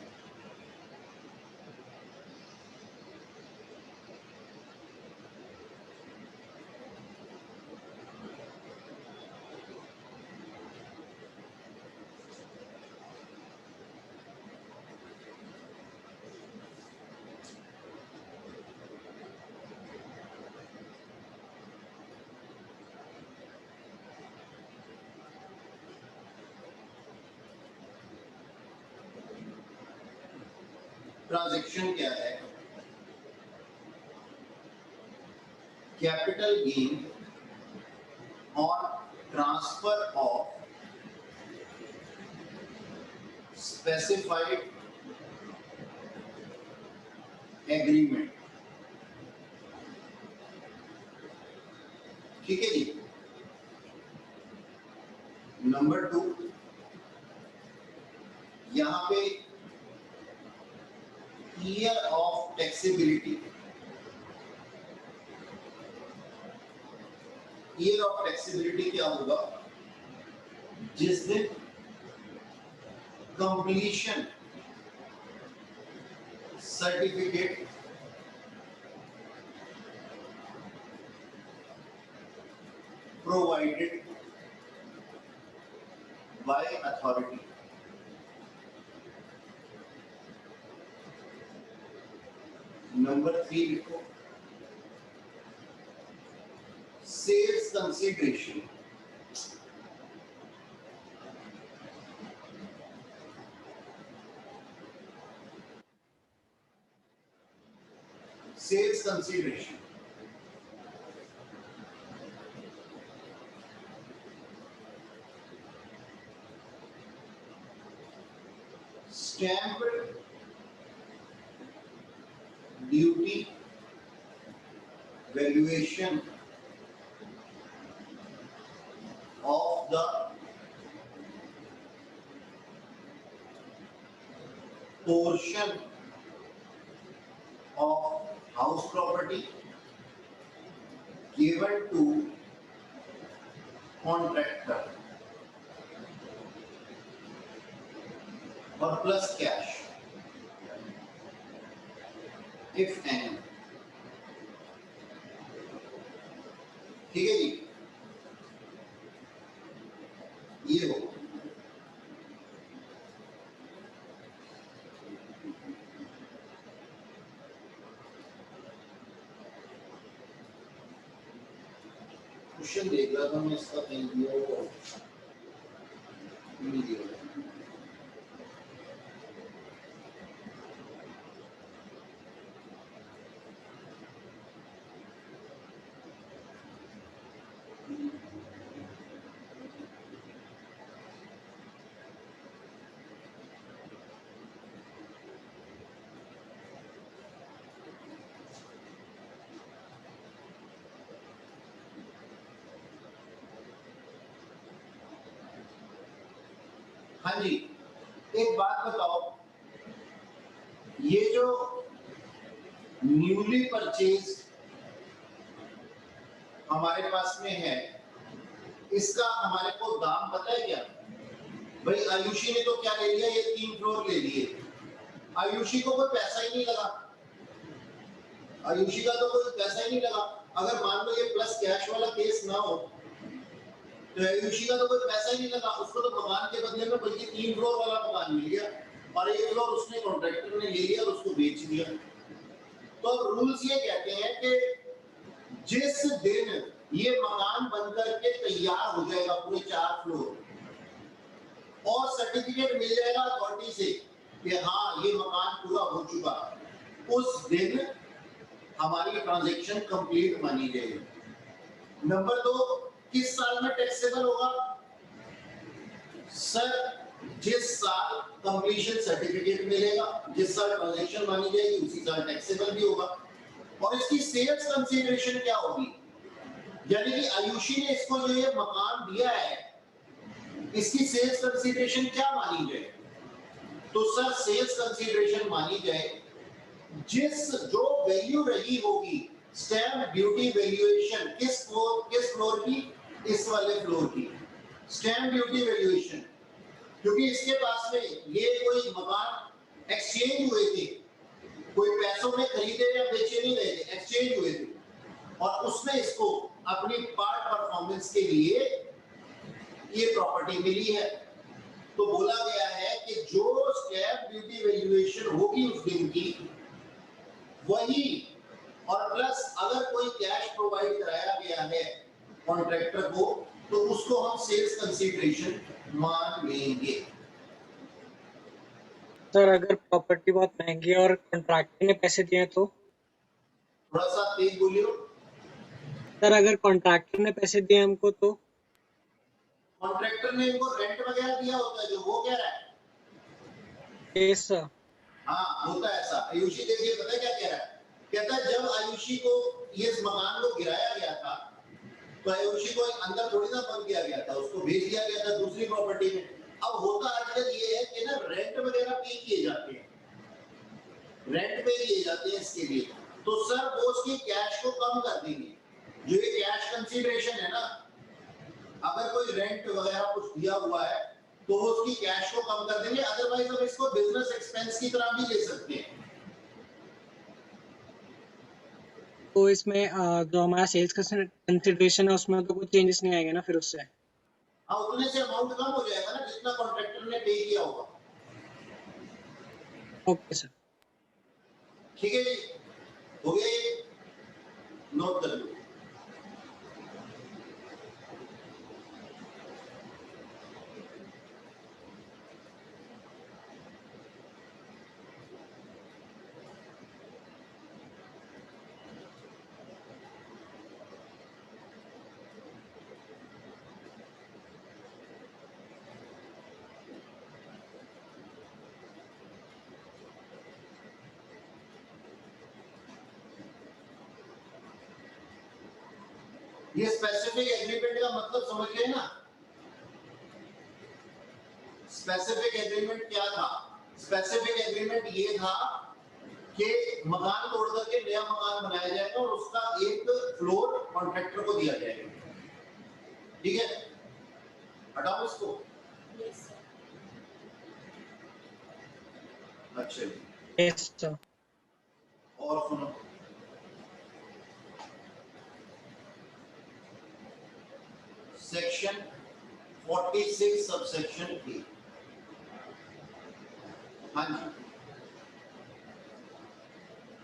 ट्रांजैक्शन क्या है? Capital gain on transfer of specified agreement, ठीक है जी। नंबर 2, यहां पे year of taxability, year of taxability क्या होगा? जिस दिन completion certificate provided by authority. Number 3 लिखो, sales consideration, sales consideration stamp duty valuation of the portion of house property given to contractor or plus cash if any, ठीक है जी। ये हो question देख रहा था मैं इसका, कहीं दिया हुआ नहीं दिया हुआ। हाँ जी, एक बात बताओ, ये जो न्यूली परचेज हमारे पास में है, इसका हमारे को दाम पता है क्या? भाई आयुषी ने तो क्या ले लिया, ये 3 फ्लोर ले लिए, आयुषी को कोई पैसा ही नहीं लगा, आयुषी का तो कोई पैसा ही नहीं लगा। अगर मान लो ये प्लस कैश वाला केस ना हो तो आयुषी का तो कोई पैसा ही नहीं लगा, उसको तो मकान के बदले में बल्कि 3 फ्लोर वाला मकान मिल गया और 1 फ्लोर उसने कॉन्ट्रैक्टर ने ले लिया और उसको बेच दिया। तो अब रूल्स ये कहते हैं कि जिस दिन ये मकान बनकर के तैयार हो जाएगा पूरे 4 फ्लोर और सर्टिफिकेट मिल जाएगा अथॉरिटी से कि हाँ ये मकान पूरा हो चुका, उस दिन हमारी ट्रांजैक्शन कंप्लीट मानी जाएगी। नंबर 2, किस साल में टैक्सेबल होगा? सर, जिस साल कंप्लीशन सर्टिफिकेट मिलेगा, जिस साल ट्रांजैक्शन मानी जाएगी उसी साल टैक्सेबल भी होगा। और इसकी सेल्स कंसीडरेशन क्या होगी? यानी कि आयुषी ने इसको जो ये मकान दिया है, इसकी सेल्स कंसीडरेशन क्या मानी जाए? तो सर सेल्स कंसीडरेशन मानी जाए जिस जो वैल्यू रही होगी स्टैंप ड्यूटी वैल्यूएशन, किस फ्लोर की? इस वाले फ्लोर की स्टैंप ड्यूटी वैल्यूएशन, क्योंकि इसके पास में ये कोई मकान एक्सचेंज हुए थे, कोई पैसों में खरीदे या बेचे नहीं गए थे, एक्सचेंज हुए थे और उसमें इसको अपनी पार्ट परफॉर्मेंस के लिए ये प्रॉपर्टी मिली है। तो बोला गया है कि जो स्टैंप ड्यूटी वैल्यूएशन होगी उस दिन की वही, और प्लस अगर कोई कैश प्रोवाइड कराया गया है कॉन्ट्रैक्टर को तो उसको हम सेल्स कंसीडरेशन मान लेंगे। सर अगर प्रॉपर्टी बहुत महंगी है और कॉन्ट्रैक्टर ने पैसे दिए तो? थोड़ा सा तेज बोलियो। सर अगर कॉन्ट्रैक्टर ने पैसे दिए हमको तो? कॉन्ट्रैक्टर ने इनको रेंट वगैरह दिया होता है जो वो कह रहा है। Yes sir. हाँ होता है ऐसा। आयुषी देखिए पता है क्या कह रहा है, कहता है जब आयुषी को ये इस मकान को गिराया गया था तो आयुषी को अंदर थोड़ी ना बंद किया गया था, उसको भेज दिया गया था दूसरी प्रॉपर्टी में। अब होता आजकल ये है कि ना रेंट वगैरह पे किए जाते हैं, रेंट पे लिए जाते हैं इसके लिए, तो सर वो उसकी कैश को कम कर देंगे। जो ये कैश कंसीडरेशन है ना, अगर कोई रेंट वगैरह कुछ दिया हुआ है तो वो उसकी कैश को कम कर देंगे, अदरवाइज हम इसको बिजनेस एक्सपेंस की तरह भी ले सकते हैं। तो इसमें जो हमारा सेल्स कंसिडरेशन है उसमें तो कुछ चेंजेस नहीं आएगा ना फिर उससे? हाँ उतने से अमाउंट कम हो जाएगा ना जितना कॉन्ट्रैक्टर ने पे किया होगा। Okay sir. ठीक है जी, हो गया ये, नोट कर लो। ये स्पेसिफिक एग्रीमेंट का मतलब समझ गए ना? स्पेसिफिक एग्रीमेंट क्या था? स्पेसिफिक एग्रीमेंट ये था कि मकान तोड़ करके नया मकान बनाया जाएगा और उसका एक फ्लोर कॉन्ट्रैक्टर को दिया जाएगा। ठीक है, हटाओ इसको। अच्छा यस सर। और सुनो, सेक्शन 46 सबसेक्शन ए। हाँ जी,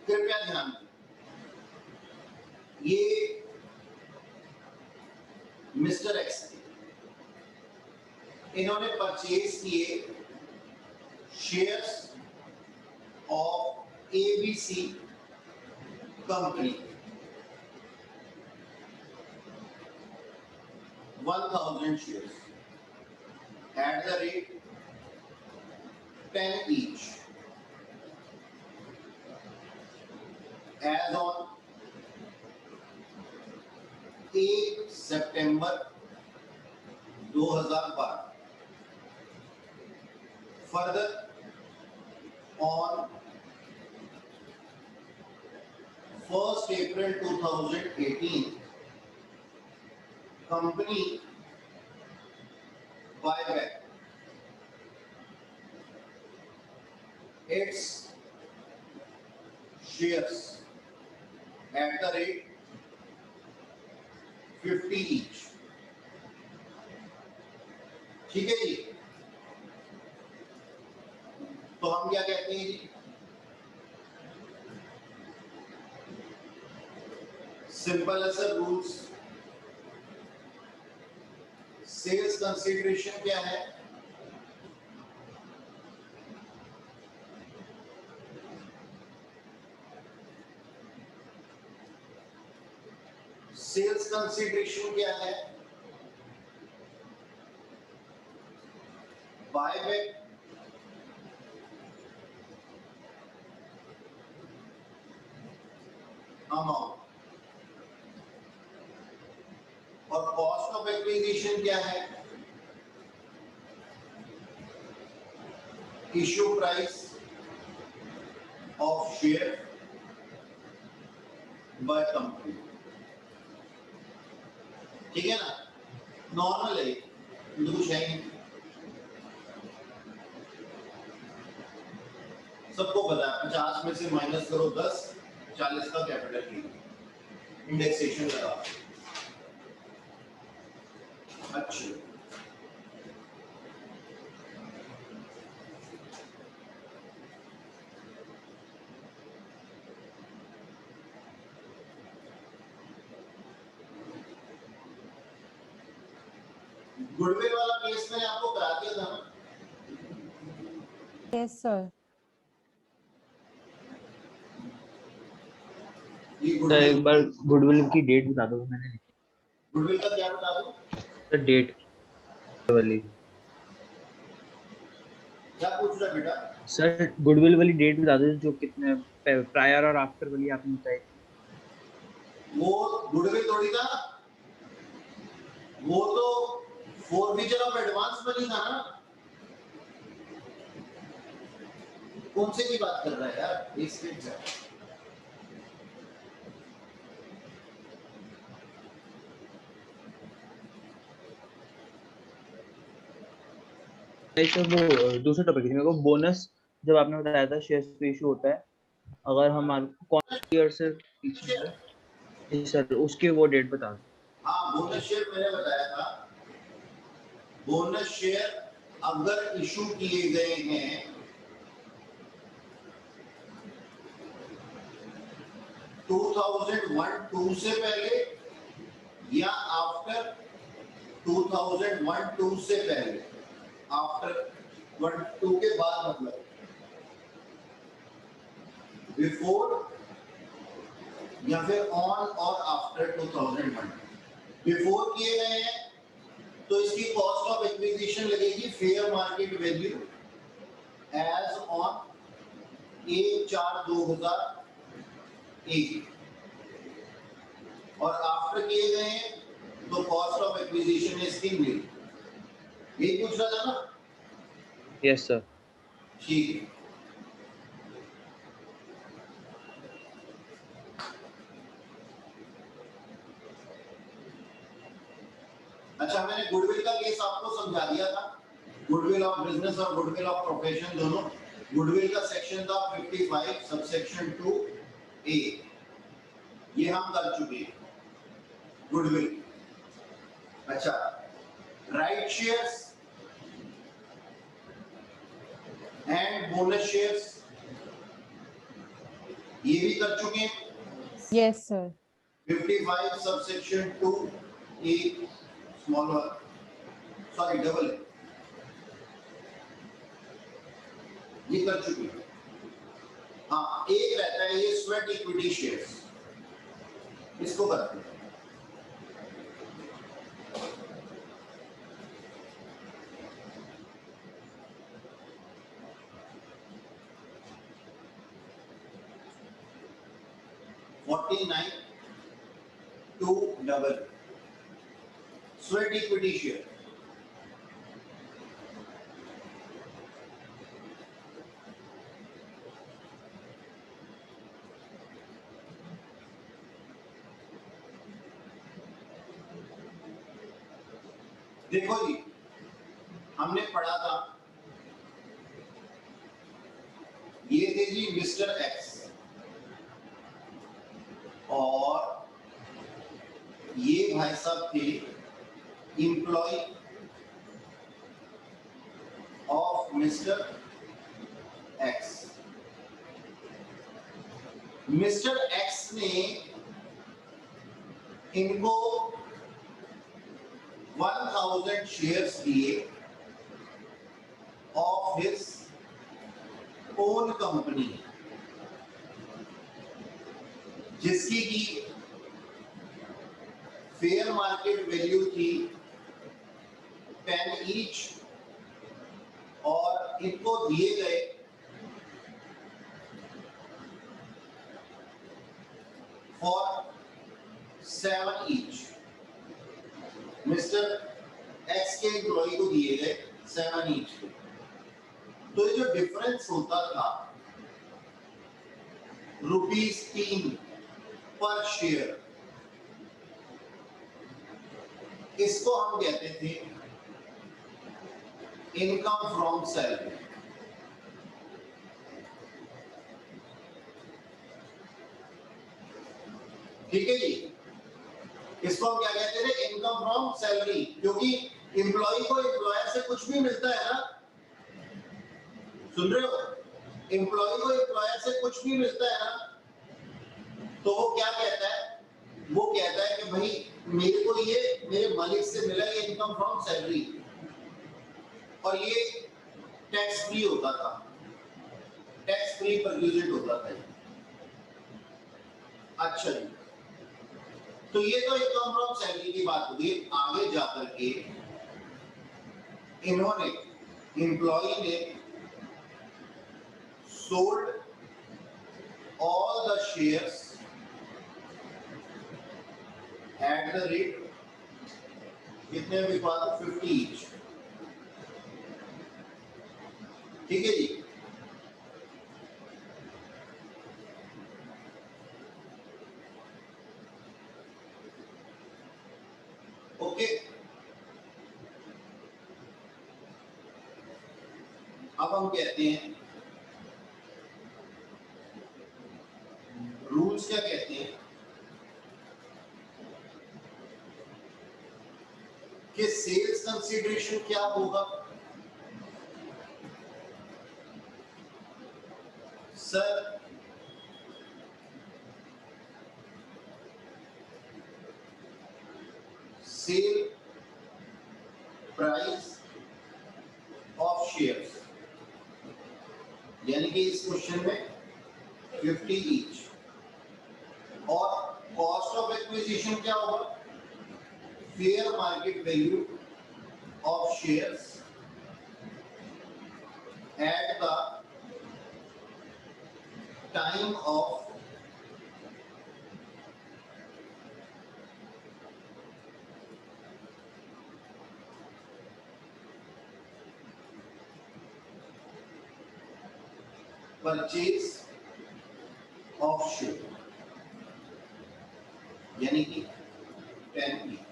कृपया ध्यान दें, ये मिस्टर एक्स इन्होंने परचेज किए shares of ABC company 1000 shares at the rate 10 each as on 1 September 2012। Further, on 1st April 2018, company buyback its shares at the rate 50 each. ठीक है जी, तो हम क्या कहते हैं जी, सिंपल एसर रूल्स, सेल्स कंसीडरेशन क्या है, सेल्स कंसीडरेशन क्या है, बायबैक अमाउंट, और कॉस्ट ऑफ एक्विजिशन क्या है, issue price of share by company. ठीक है ना, नॉर्मल है, कुछ है नहीं, सबको पता है। 50 में से माइनस करो 10, 40 का कैपिटल गेन, इंडेक्सेशन लगा। अच्छा, गुडविल वाला केस मैंने आपको करा दिया था ना। Yes sir. ये सर गुडविल, एक बार गुडविल की डेट बता दो, मैंने गुडविल का क्या बता दूं, सर डेट वाली। क्या पूछ रहा है बेटा? सर गुडविल वाली डेट बता दो, जो कितने प्रायर और आफ्टर वाली आपने बताई थी। वो गुडविल थोड़ी था, वो तो फॉरफीचर ऑफ एडवांस मनी था ना। कौन से की बात कर रहा है यार, एक सेकंड से। सर वो दूसरा टॉपिक थी, मेरे को बोनस जब आपने बताया था शेयर पे इशू होता है, अगर हम कौन ईयर से पीछे है। जी सर, उसकी वो डेट बता दो। हाँ, बोनस शेयर मैंने बताया था। बोनस शेयर अगर इशू किए गए हैं 2001-2 से पहले या आफ्टर 2001-2 से पहले, आफ्टर 1-2 के बाद मतलब बिफोर या फिर ऑन और आफ्टर 2001। बिफोर किए गए हैं तो इसकी कॉस्ट ऑफ एक्विजिशन लगेगी fair market value as on 1/4/2001, और आफ्टर किए गए हैं तो कॉस्ट ऑफ एक्विजिशन इसकी मिली। ये पूछ रहा था ना? Yes sir. ठीक है, अच्छा मैंने गुडविल का केस आपको समझा दिया था, गुडविल ऑफ बिजनेस और गुडविल ऑफ प्रोफेशन दोनों। गुडविल का सेक्शन था 55 सबसेक्शन 2A, ये हम कर चुके हैं गुडविल। अच्छा, right shares and bonus shares ये भी कर चुके हैं। Yes sir. 55 subsection 2A small one, sorry double, ये कर चुके हैं। हाँ, एक रहता है ये स्वेट इक्विटी शेयर्स, इसको करते हैं। $49,200 स्वेट इक्विटी शेयर। देखो जी, हमने पढ़ा था, ये थे जी मिस्टर एक्स और ये भाई साहब थे employ of mister X. Mister X ने इनको 1000 शेयर्स दिए ऑफ हिज ओन कंपनी, जिसकी की फेयर मार्केट वैल्यू थी 10 ईच और इनको दिए गए फॉर 7 ईच। मिस्टर एक्स के एम्प्लॉय को दिए गए 7 ईच। तो ये जो डिफरेंस होता था ₹3 पर शेयर, इसको हम कहते थे इनकम फ्रॉम सैलरी। ठीक है जी, इसको हम क्या कहते थे, इनकम फ्रॉम सैलरी, क्योंकि एम्प्लॉय को एम्प्लॉयर से कुछ भी मिलता है ना, सुन रहे हो, एम्प्लॉय को एम्प्लॉयर से कुछ भी मिलता है ना, तो वो क्या कहता है, वो कहता है कि भाई मेरे को ये मेरे मालिक से मिला, ये इनकम फ्रॉम सैलरी, और ये टैक्स फ्री होता था, टैक्स फ्री परक्यूजेंट होता था। अच्छा जी, तो ये तो इनकम फ्रॉम सैलरी की बात होगी। आगे जाकर के इन्होंने, एम्प्लॉय ने sold all the shares at the rate, कितने भी बात, 50 ईच। ठीक है जी, ओके। अब हम कहते हैं, रूल्स क्या कहते हैं कि सेल्स कंसीडरेशन क्या होगा। Sir sale price of shares, यानी कि इस क्वेश्चन में 50 ईच, और कॉस्ट ऑफ एक्विजिशन क्या होगा, fair market value of shares at the time of purchase of share, यानी कि 10 ईच।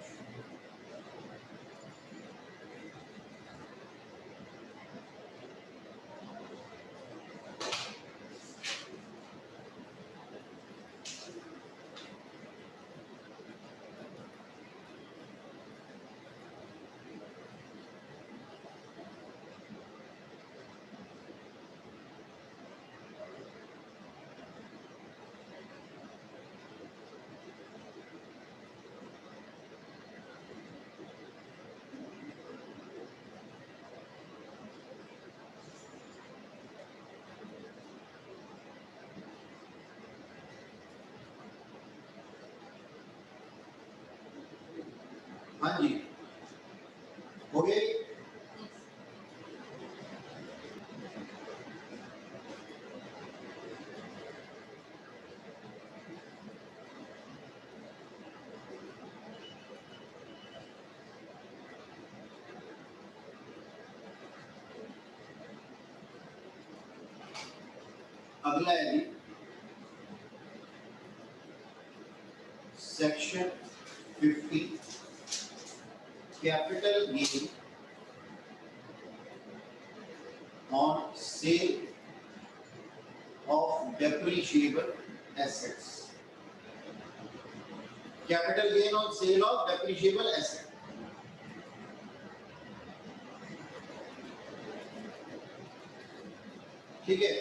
हाँ जी, हो गया। अगला है जी section 50 capital gain on sale of depreciable assets. Capital gain on sale of depreciable asset. ठीक है,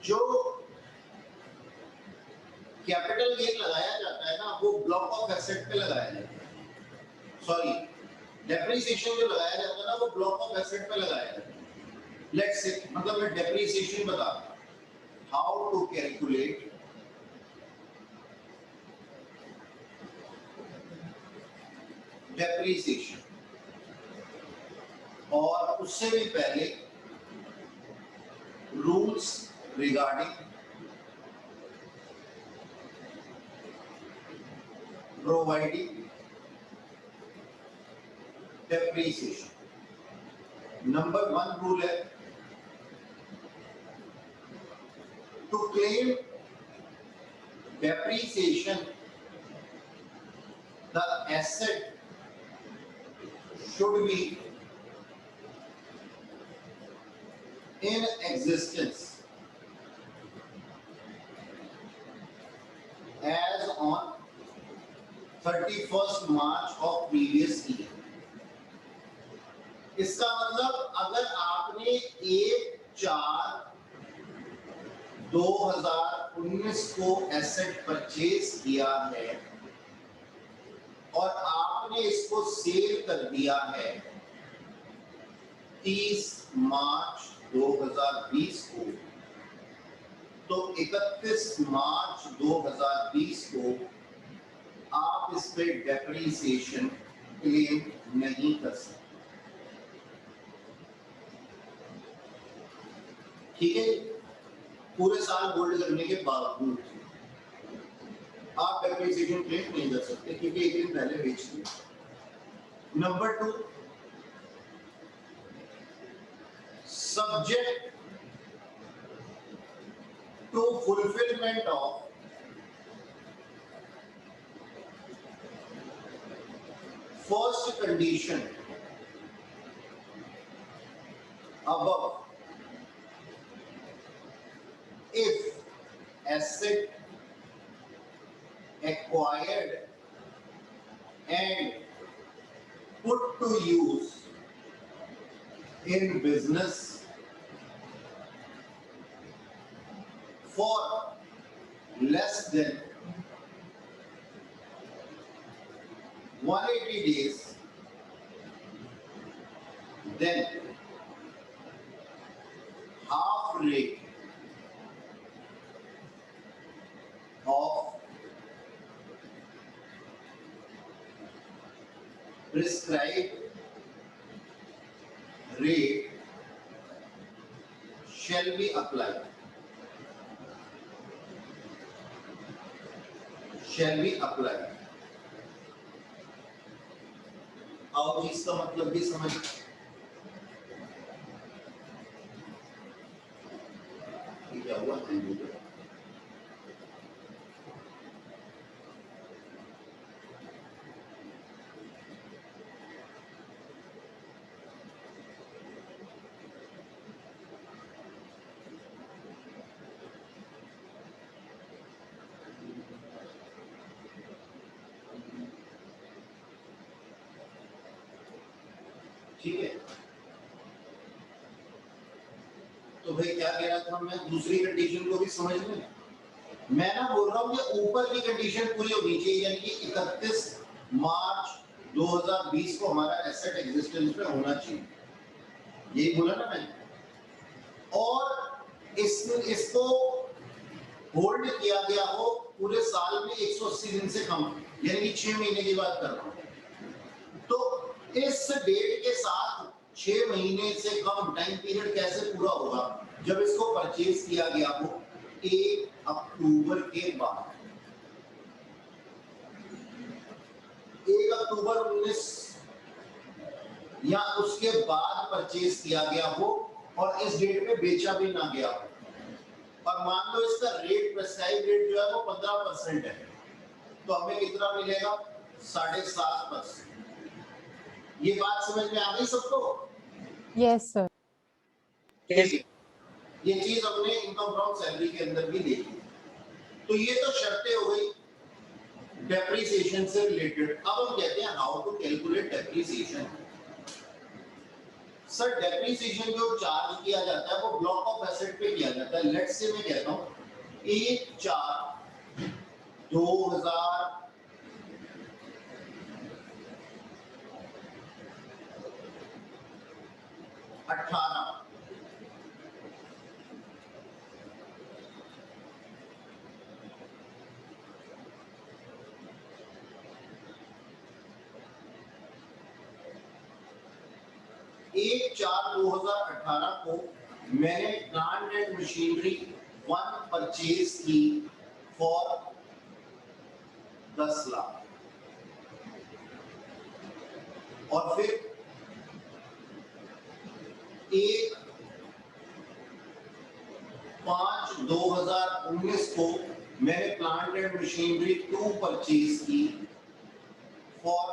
जो कैपिटल गेन लगाया जाता है ना वो ब्लॉक ऑफ एसेट पे लगाया जाता है, सॉरी डेप्रिसिएशन जो लगाया जाता है ना वो ब्लॉक ऑफ एसेट पे लगाया जाता है। लेट्स से मतलब मैं डेप्रिसिएशन बता हाउ टू कैलकुलेट डेप्रिसिएशन, और उससे भी पहले rules regarding providing depreciation. Number 1 rule है to claim depreciation the asset should be in existence as on 31st March of previous year। इसका मतलब अगर आपने 1/4/2019 को एसेट परचेज किया है और आपने इसको सेल कर दिया है 30 मार्च 2020 को, तो 31 मार्च 2020 को आप इस पे डेप्रिसिएशन क्लेम नहीं कर सकते। ठीक है, पूरे साल होल्ड करने के बावजूद आप डेप्रिसिएशन क्लेम नहीं कर सकते क्योंकि एक दिन पहले बेच दिया। Number 2, subject to fulfilment of first condition above if asset acquired and put to use in business for less than 180 days, then half rate of prescribed rate shall be applied, shall be applied। आओ इसका मतलब भी समझ, क्या हुआ ठीक है। तो भाई क्या कह रहा था मैं, दूसरी कंडीशन को भी समझ लें। मैं ना बोल रहा हूँ कि ऊपर की कंडीशन पूरी होनी चाहिए, यानी कि 31 मार्च 2020 को हमारा एसेट एग्जिस्टेंस पे होना चाहिए, यही बोला ना मैंने। और इसको होल्ड किया गया हो पूरे साल में 180 दिन से कम, यानी कि 6 महीने की बात कर रहा हूँ। तो इस डेट के साथ 6 महीने से कम टाइम पीरियड कैसे पूरा होगा जब इसको परचेज किया गया हो 1 अक्टूबर के बाद, 1 अक्टूबर 19 या उसके बाद परचेज किया गया हो और इस डेट पे बेचा भी ना गया हो, और मान लो इसका रेट प्रेस्क्राइब रेट जो है वो 15% है, तो हमें कितना मिलेगा 7.5%। ये बात समझ में आ गई सबको? Yes sir. Yes. ठीक है, ये चीज हमने इनकम फ्रॉम सैलरी के अंदर भी देखी। तो ये तो शर्तें हो गई डेप्रिसिएशन से रिलेटेड। अब हम कहते हैं how to calculate depreciation. Sir depreciation जो चार्ज किया जाता है वो ब्लॉक ऑफ एसेट पे किया जाता है। लेट्स से मैं कहता हूँ 1/4/2018 1/4/2018 को मैंने प्लांट एंड मशीनरी 1 परचेज की फॉर 10 लाख और फिर 1/5/2019 को मैंने प्लांट एंड मशीनरी 2 परचेज की फॉर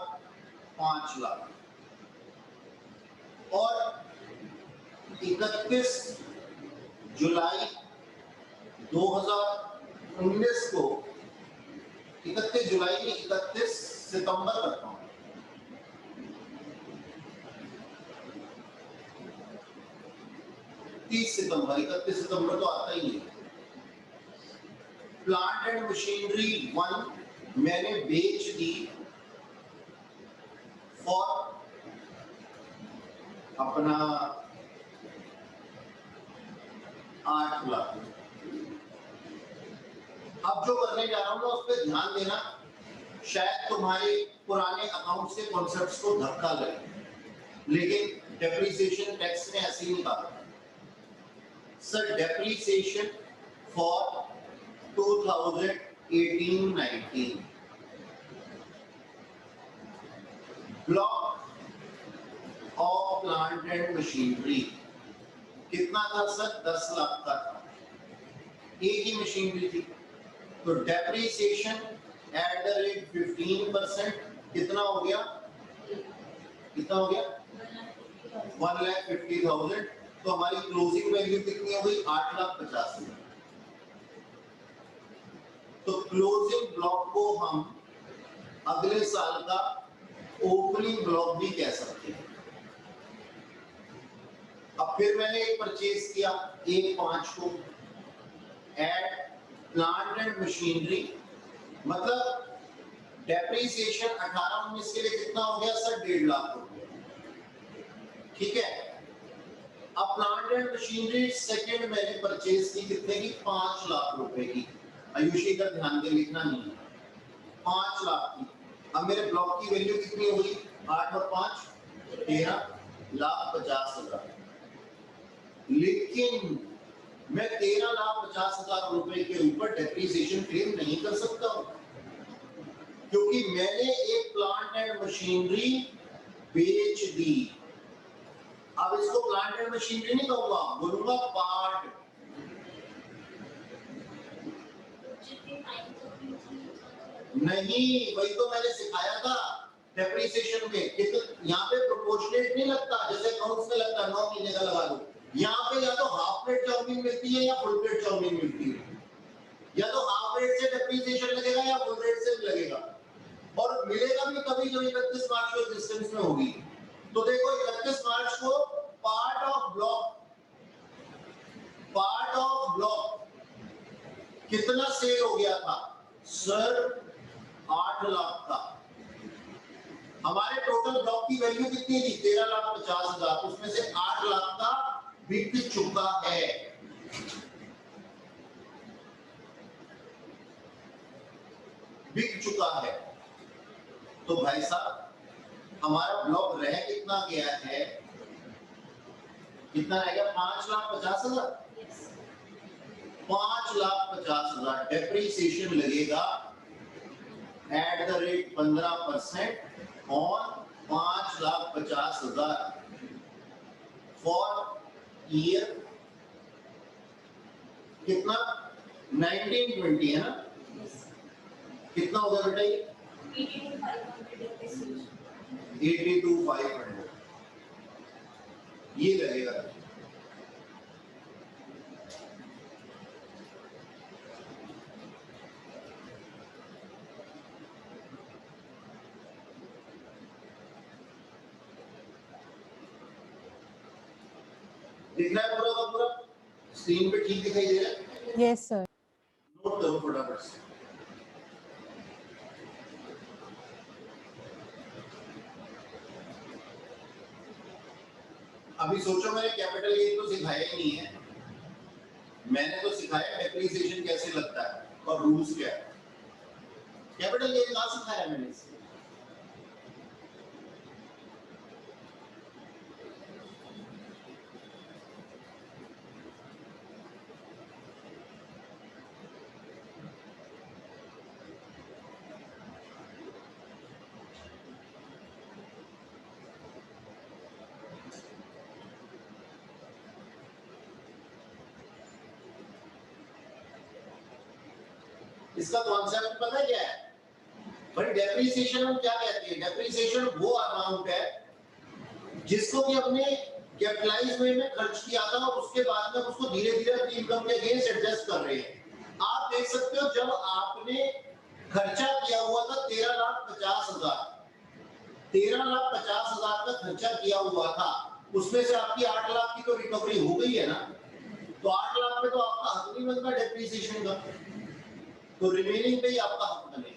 5 लाख और 31 जुलाई 2019 को 31 जुलाई में 31 सितंबर करता हूं 30 सितंबर 31 सितंबर तो आता ही है। प्लांट एंड मशीनरी 1 मैंने बेच दी फॉर अपना 8 लाख। अब जो करने जा रहा हूं ना उस पर ध्यान देना, शायद तुम्हारे पुराने अकाउंट्स के कॉन्सेप्ट्स को धक्का लगे, लेकिन डेप्रिसिएशन टैक्स ने ऐसे ही कहा। Sir depreciation for 2018-19 block of plant and machinery कितना था सर? 10 लाख का था, एक ही मशीनरी थी। तो डेप्रिसिएशन एट द रेट 15% कितना हो गया? कितना हो गया? 1,50,000। तो हमारी क्लोजिंग वैल्यू कितनी हो गई? 8,50,000। तो क्लोजिंग ब्लॉक को हम अगले साल का ओपनिंग ब्लॉक भी कह सकते हैं। अब फिर मैंने एक परचेज किया 1/5 को एट प्लांट एंड मशीनरी, मतलब डेप्रिसिएशन 18-19 के लिए कितना हो गया सर? 1.5 लाख हो गया। ठीक है, अब प्लांट एंड मशीनरी सेकंड मैंने परचेज की कितने की? 5 लाख रुपए की। आयुषी का ध्यान के लिखना नहीं है, 5 लाख की। अब मेरे ब्लॉक की वैल्यू कितनी हो गई? 8 और 5 13,50,000। लेकिन मैं 13,50,000 रुपए के ऊपर डेप्रिसिएशन क्लेम नहीं कर सकता हूं, क्योंकि मैंने एक प्लांट एंड मशीनरी बेच दी। अब इसको प्लांट एंड मशीनरी नहीं कहूंगा, बोलूंगा पार्ट। नहीं, वही तो मैंने सिखाया था डेप्रिसिएशन में। यहाँ पे प्रोपोर्शनेट नहीं लगता जैसे अकाउंट्स में लगता है 9 महीने का लगा दो। यहाँ पे या तो हाफ प्लेट चाउमीन मिलती है या फुल प्लेट चाउमीन मिलती है। या तो हाफ रेट से डेप्रिसिएशन लगेगा या फुल रेट से लगेगा, और मिलेगा भी कभी कभी 31 मार्च को एग्जिस्टेंस में होगी। तो देखो 31 मार्च को पार्ट ऑफ ब्लॉक कितना सेल हो गया था सर? 8 लाख का। हमारे टोटल ब्लॉक की वैल्यू कितनी थी? 13,50,000। उसमें से 8 लाख का बिक चुका है। तो भाई साहब हमारा ब्लॉक रह कितना गया है? कितना रह गया? 5,50,000। 5,50,000 डेप्रिसिएशन लगेगा at the rate 15% on 5,50,000 for year कितना? 1920 है ना? कितना होगा बेटा ये? 82,500 ये लगेगा। दिख रहा है पूरा का पूरा? स्क्रीन पे ठीक दिखाई दे रहा है? Yes sir. नोट करो फटाफट से। अभी सोचो मैंने कैपिटल गेन तो सिखाया ही नहीं है, मैंने तो सिखाया डेप्रिसिएशन कैसे लगता है और रूल्स क्या है। कैपिटल गेन कहाँ सिखाया मैंने इसे? इसका कॉन्सेप्ट पता है क्या है भाई? डेप्रिसिएशन हम क्या कहते हैं? डेप्रिसिएशन वो अमाउंट है जिसको कि अपने कैपिटलाइज में खर्च किया था और उसके बाद में उसको धीरे धीरे अपनी इनकम के अगेंस्ट एडजस्ट कर रहे हैं। आप देख सकते हो जब आपने खर्चा किया हुआ था 13,50,000, 13,50,000 का खर्चा किया हुआ था, उसमें से आपकी 8 लाख की तो रिकवरी हो गई है ना, तो 8 लाख में तो आपका हक नहीं बनता डेप्रिसिएशन का, तो रिमेनिंग पे ही आपका हक बनेगा।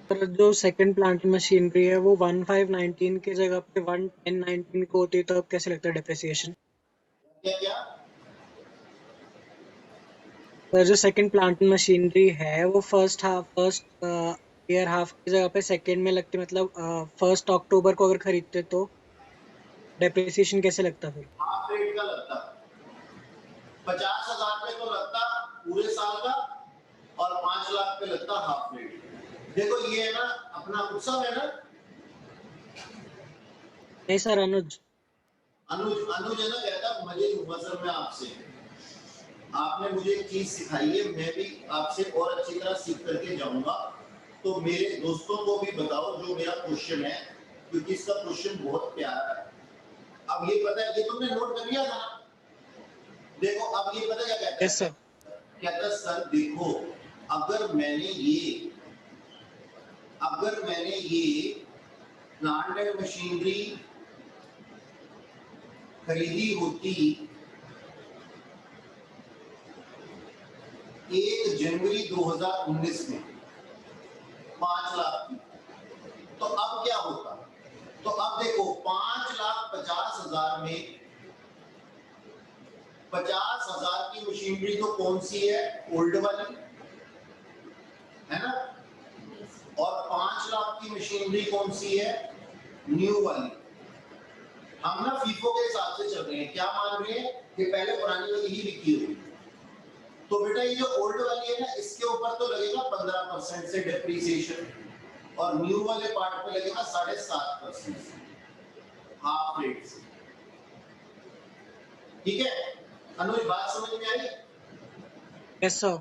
पर जो सेकंड प्लांट मशीनरी है वो 1519 की जगह पे 1119 को होती है, तो अब कैसे लगता है डेप्रिसिएशन? क्या क्या? पर जो सेकंड प्लांट मशीनरी है वो फर्स्ट ईयर हाफ की जगह पे सेकंड में लगती है, मतलब 1 अक्टूबर को अगर खरीदते तो डेप्रिसिएशन कैसे लगता फिर? हाफ रेट का लगता, 50,000 पे तो लगता पूरे साल का और 5 लाख पे लगता हाफ रेट। देखो ये है ना अपना उत्सव है ना, नहीं सर, अनुज। अनुज अनुज है ना, कहता मजे लूंगा सर मैं आपसे, आपने मुझे एक चीज सिखाई है, मैं भी आपसे और अच्छी तरह सीख करके जाऊंगा, तो मेरे दोस्तों को भी बताओ जो मेरा क्वेश्चन है, क्योंकि इसका क्वेश्चन बहुत प्यारा है। अब ये पता है, ये तुमने नोट कर लिया था ना? देखो अब ये पता क्या कहता यस है? सर। कहता सर देखो, अगर मैंने ये प्लांट एंड मशीनरी खरीदी होती 1 जनवरी 2019 में 5 लाख की, तो अब क्या होता? तो अब देखो 5,50,000 में 50,000 की मशीनरी तो कौन सी है? ओल्ड वाली है ना, और 5 लाख की मशीनरी कौन सी है? न्यू वाली। हम ना फीफो के हिसाब से चल रहे हैं, क्या मान रहे हैं कि पहले पुरानी वाली ही बिकी होगी, तो बेटा ये जो ओल्ड वाली है ना, इसके ऊपर तो लगेगा 15% से डेप्रिसिएशन, और न्यू वाले पार्ट पे लगेगा 7.5% से, हाफ रेट से। ठीक है अनुज, बात समझ में आई? Yes sir.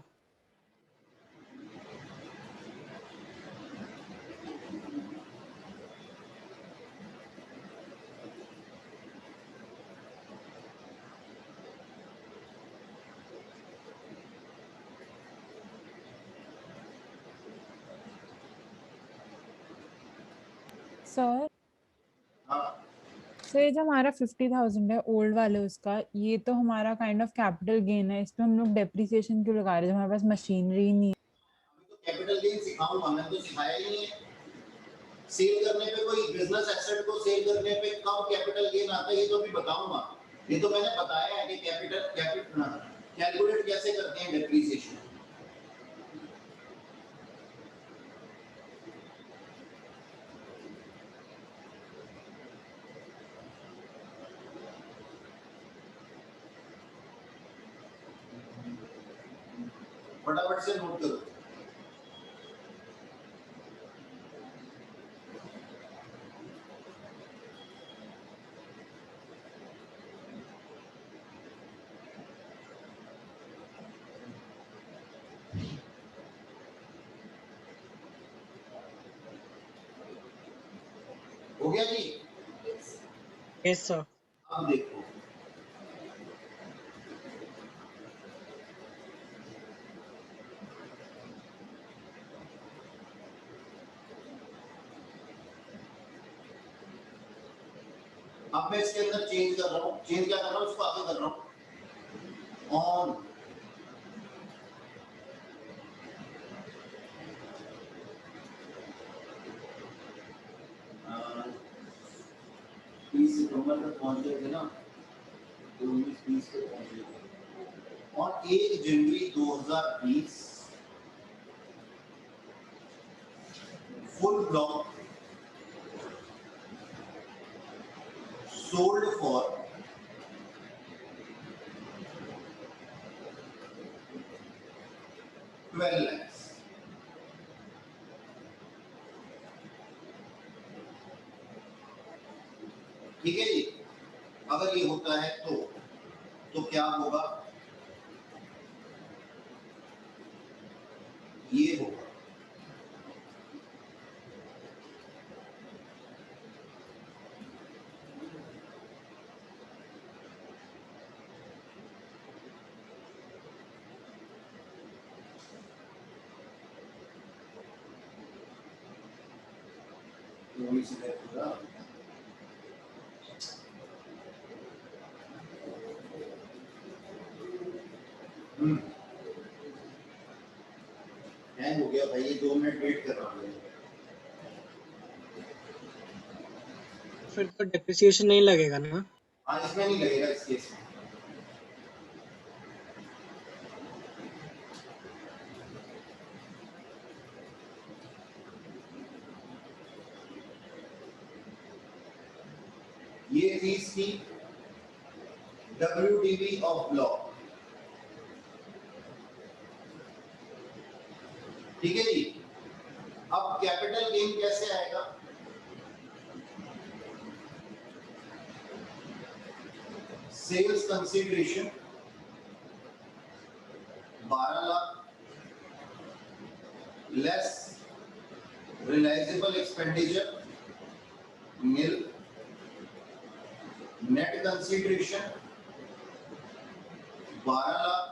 सर हाँ सर ये जो हमारा 50,000 है ओल्ड वाले उसका, ये तो हमारा काइंड ऑफ कैपिटल गेन है, इस पे हम लोग डेप्रिसिएशन क्यों लगा रहे हैं जब हमारे पास मशीनरी ही नहीं है? तो कैपिटल गेन सिखाऊंगा, मैंने तो सिखाया ही नहीं है। सेल करने पे, कोई बिजनेस एसेट को सेल करने पे कब कैपिटल गेन आता है ये तो अभी बताऊंगा। ये तो मैंने बताया है कि कैपिटल कैलकुलेट कैसे करते हैं डेप्रिसिएशन। फटाफट से नोट करो। हो गया जी? Yes sir. अब देखो, अब मैं इसके अंदर चेंज कर रहा हूँ। चेंज क्या कर रहा हूँ, उसको आगे कर रहा हूँ ऑन। सितंबर तक पहुंच गए थे ना, 19-20 पे पहुंच गए थे। और 1 जनवरी 2020 full block sold for 12 lakhs. ठीक है जी? अगर ये होता है तो क्या होगा? ये होगा थोड़ी सी देर पूरा हैंग हो गया भाई, ये 2 मिनट वेट कर रहा हूँ। फिर तो डेप्रिसिएशन नहीं लगेगा ना? हाँ, इसमें नहीं लगेगा इस केस में। ये फीस थी WDV ऑफ ब्लॉक। ठीक है जी? अब कैपिटल गेन कैसे आएगा? Sales consideration 12 lakh less realisable expenditure मिल, नेट कंसीडरेशन 12 लाख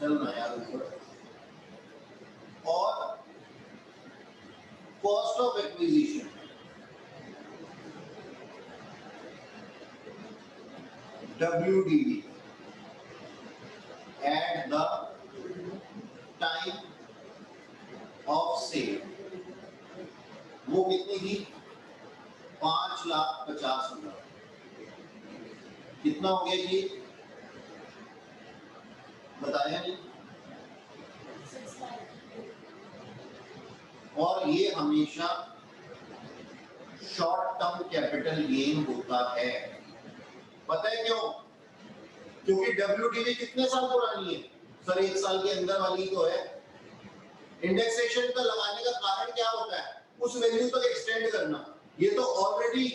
चलना यार ऊपर, और cost of acquisition WDV at the time of sale, वो कितनी थी? 5,50,000। कितना हो गया जी? बताया नहीं। और ये हमेशा शॉर्ट टर्म कैपिटल गेन होता है। पता है क्यों? क्योंकि WDV कितने साल पुरानी है? सर 1 साल के अंदर वाली तो है। इंडेक्सेशन का लगाने का कारण क्या होता है? उस वैल्यू तक एक्सटेंड करना। ये तो ऑलरेडी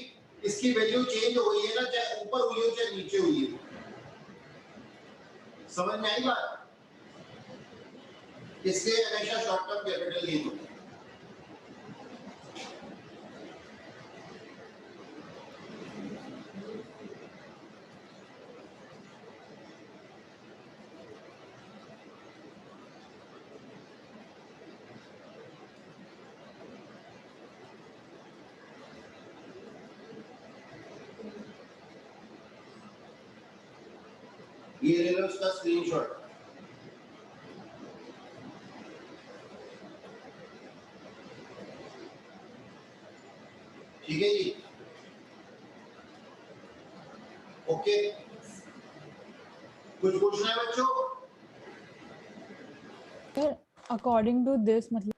इसकी वैल्यू चेंज हो गई है ना, चाहे ऊपर हुई हो चाहे नीचे हुई हो। समझ में आई बात? इसलिए हमेशा शॉर्ट टर्म कैपिटल गेन होता है। ये ले लो उसका स्क्रीनशॉट। ठीक है जी? ओके, कुछ पूछना है बच्चों? सर अकॉर्डिंग टू दिस मतलब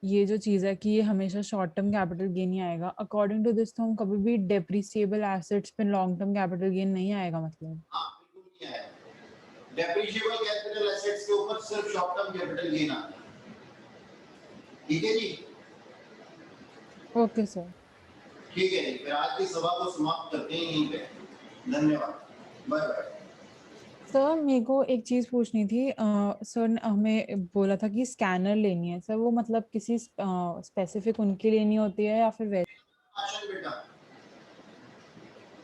ये जो चीज है कि ये हमेशा शॉर्ट टर्म कैपिटल गेन ही आएगा, अकॉर्डिंग टू दिस तो हम कभी भी डेप्रिसिएबल एसेट्स पे लॉन्ग टर्म कैपिटल गेन नहीं आएगा मतलब? हाँ बिल्कुल नहीं आएगा। डेप्रिशिएबल कैपिटल एसेट्स के ऊपर सिर्फ शॉर्ट टर्म कैपिटल गेन आता है। ठीक है जी? Okay sir. ठीक है जी, फिर आज की सभा को समाप्त करते हैं यहीं पे। धन्यवाद, बाय बाय। सर मेरे को एक चीज पूछनी थी, सर ने हमें बोला था कि स्कैनर लेनी है। सर वो मतलब किसी स्पेसिफिक उनके लेनी होती है या फिर वैसे? प्रकाशन बेटा,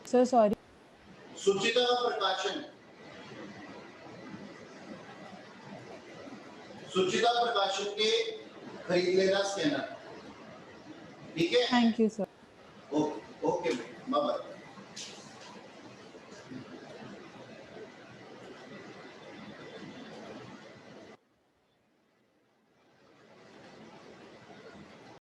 सर सॉरी। सुचिता प्रकाशन, सुचिता प्रकाशन के खरीद लेना स्कैनर, ठीक है? Thank you sir. Okay okay, bye bye.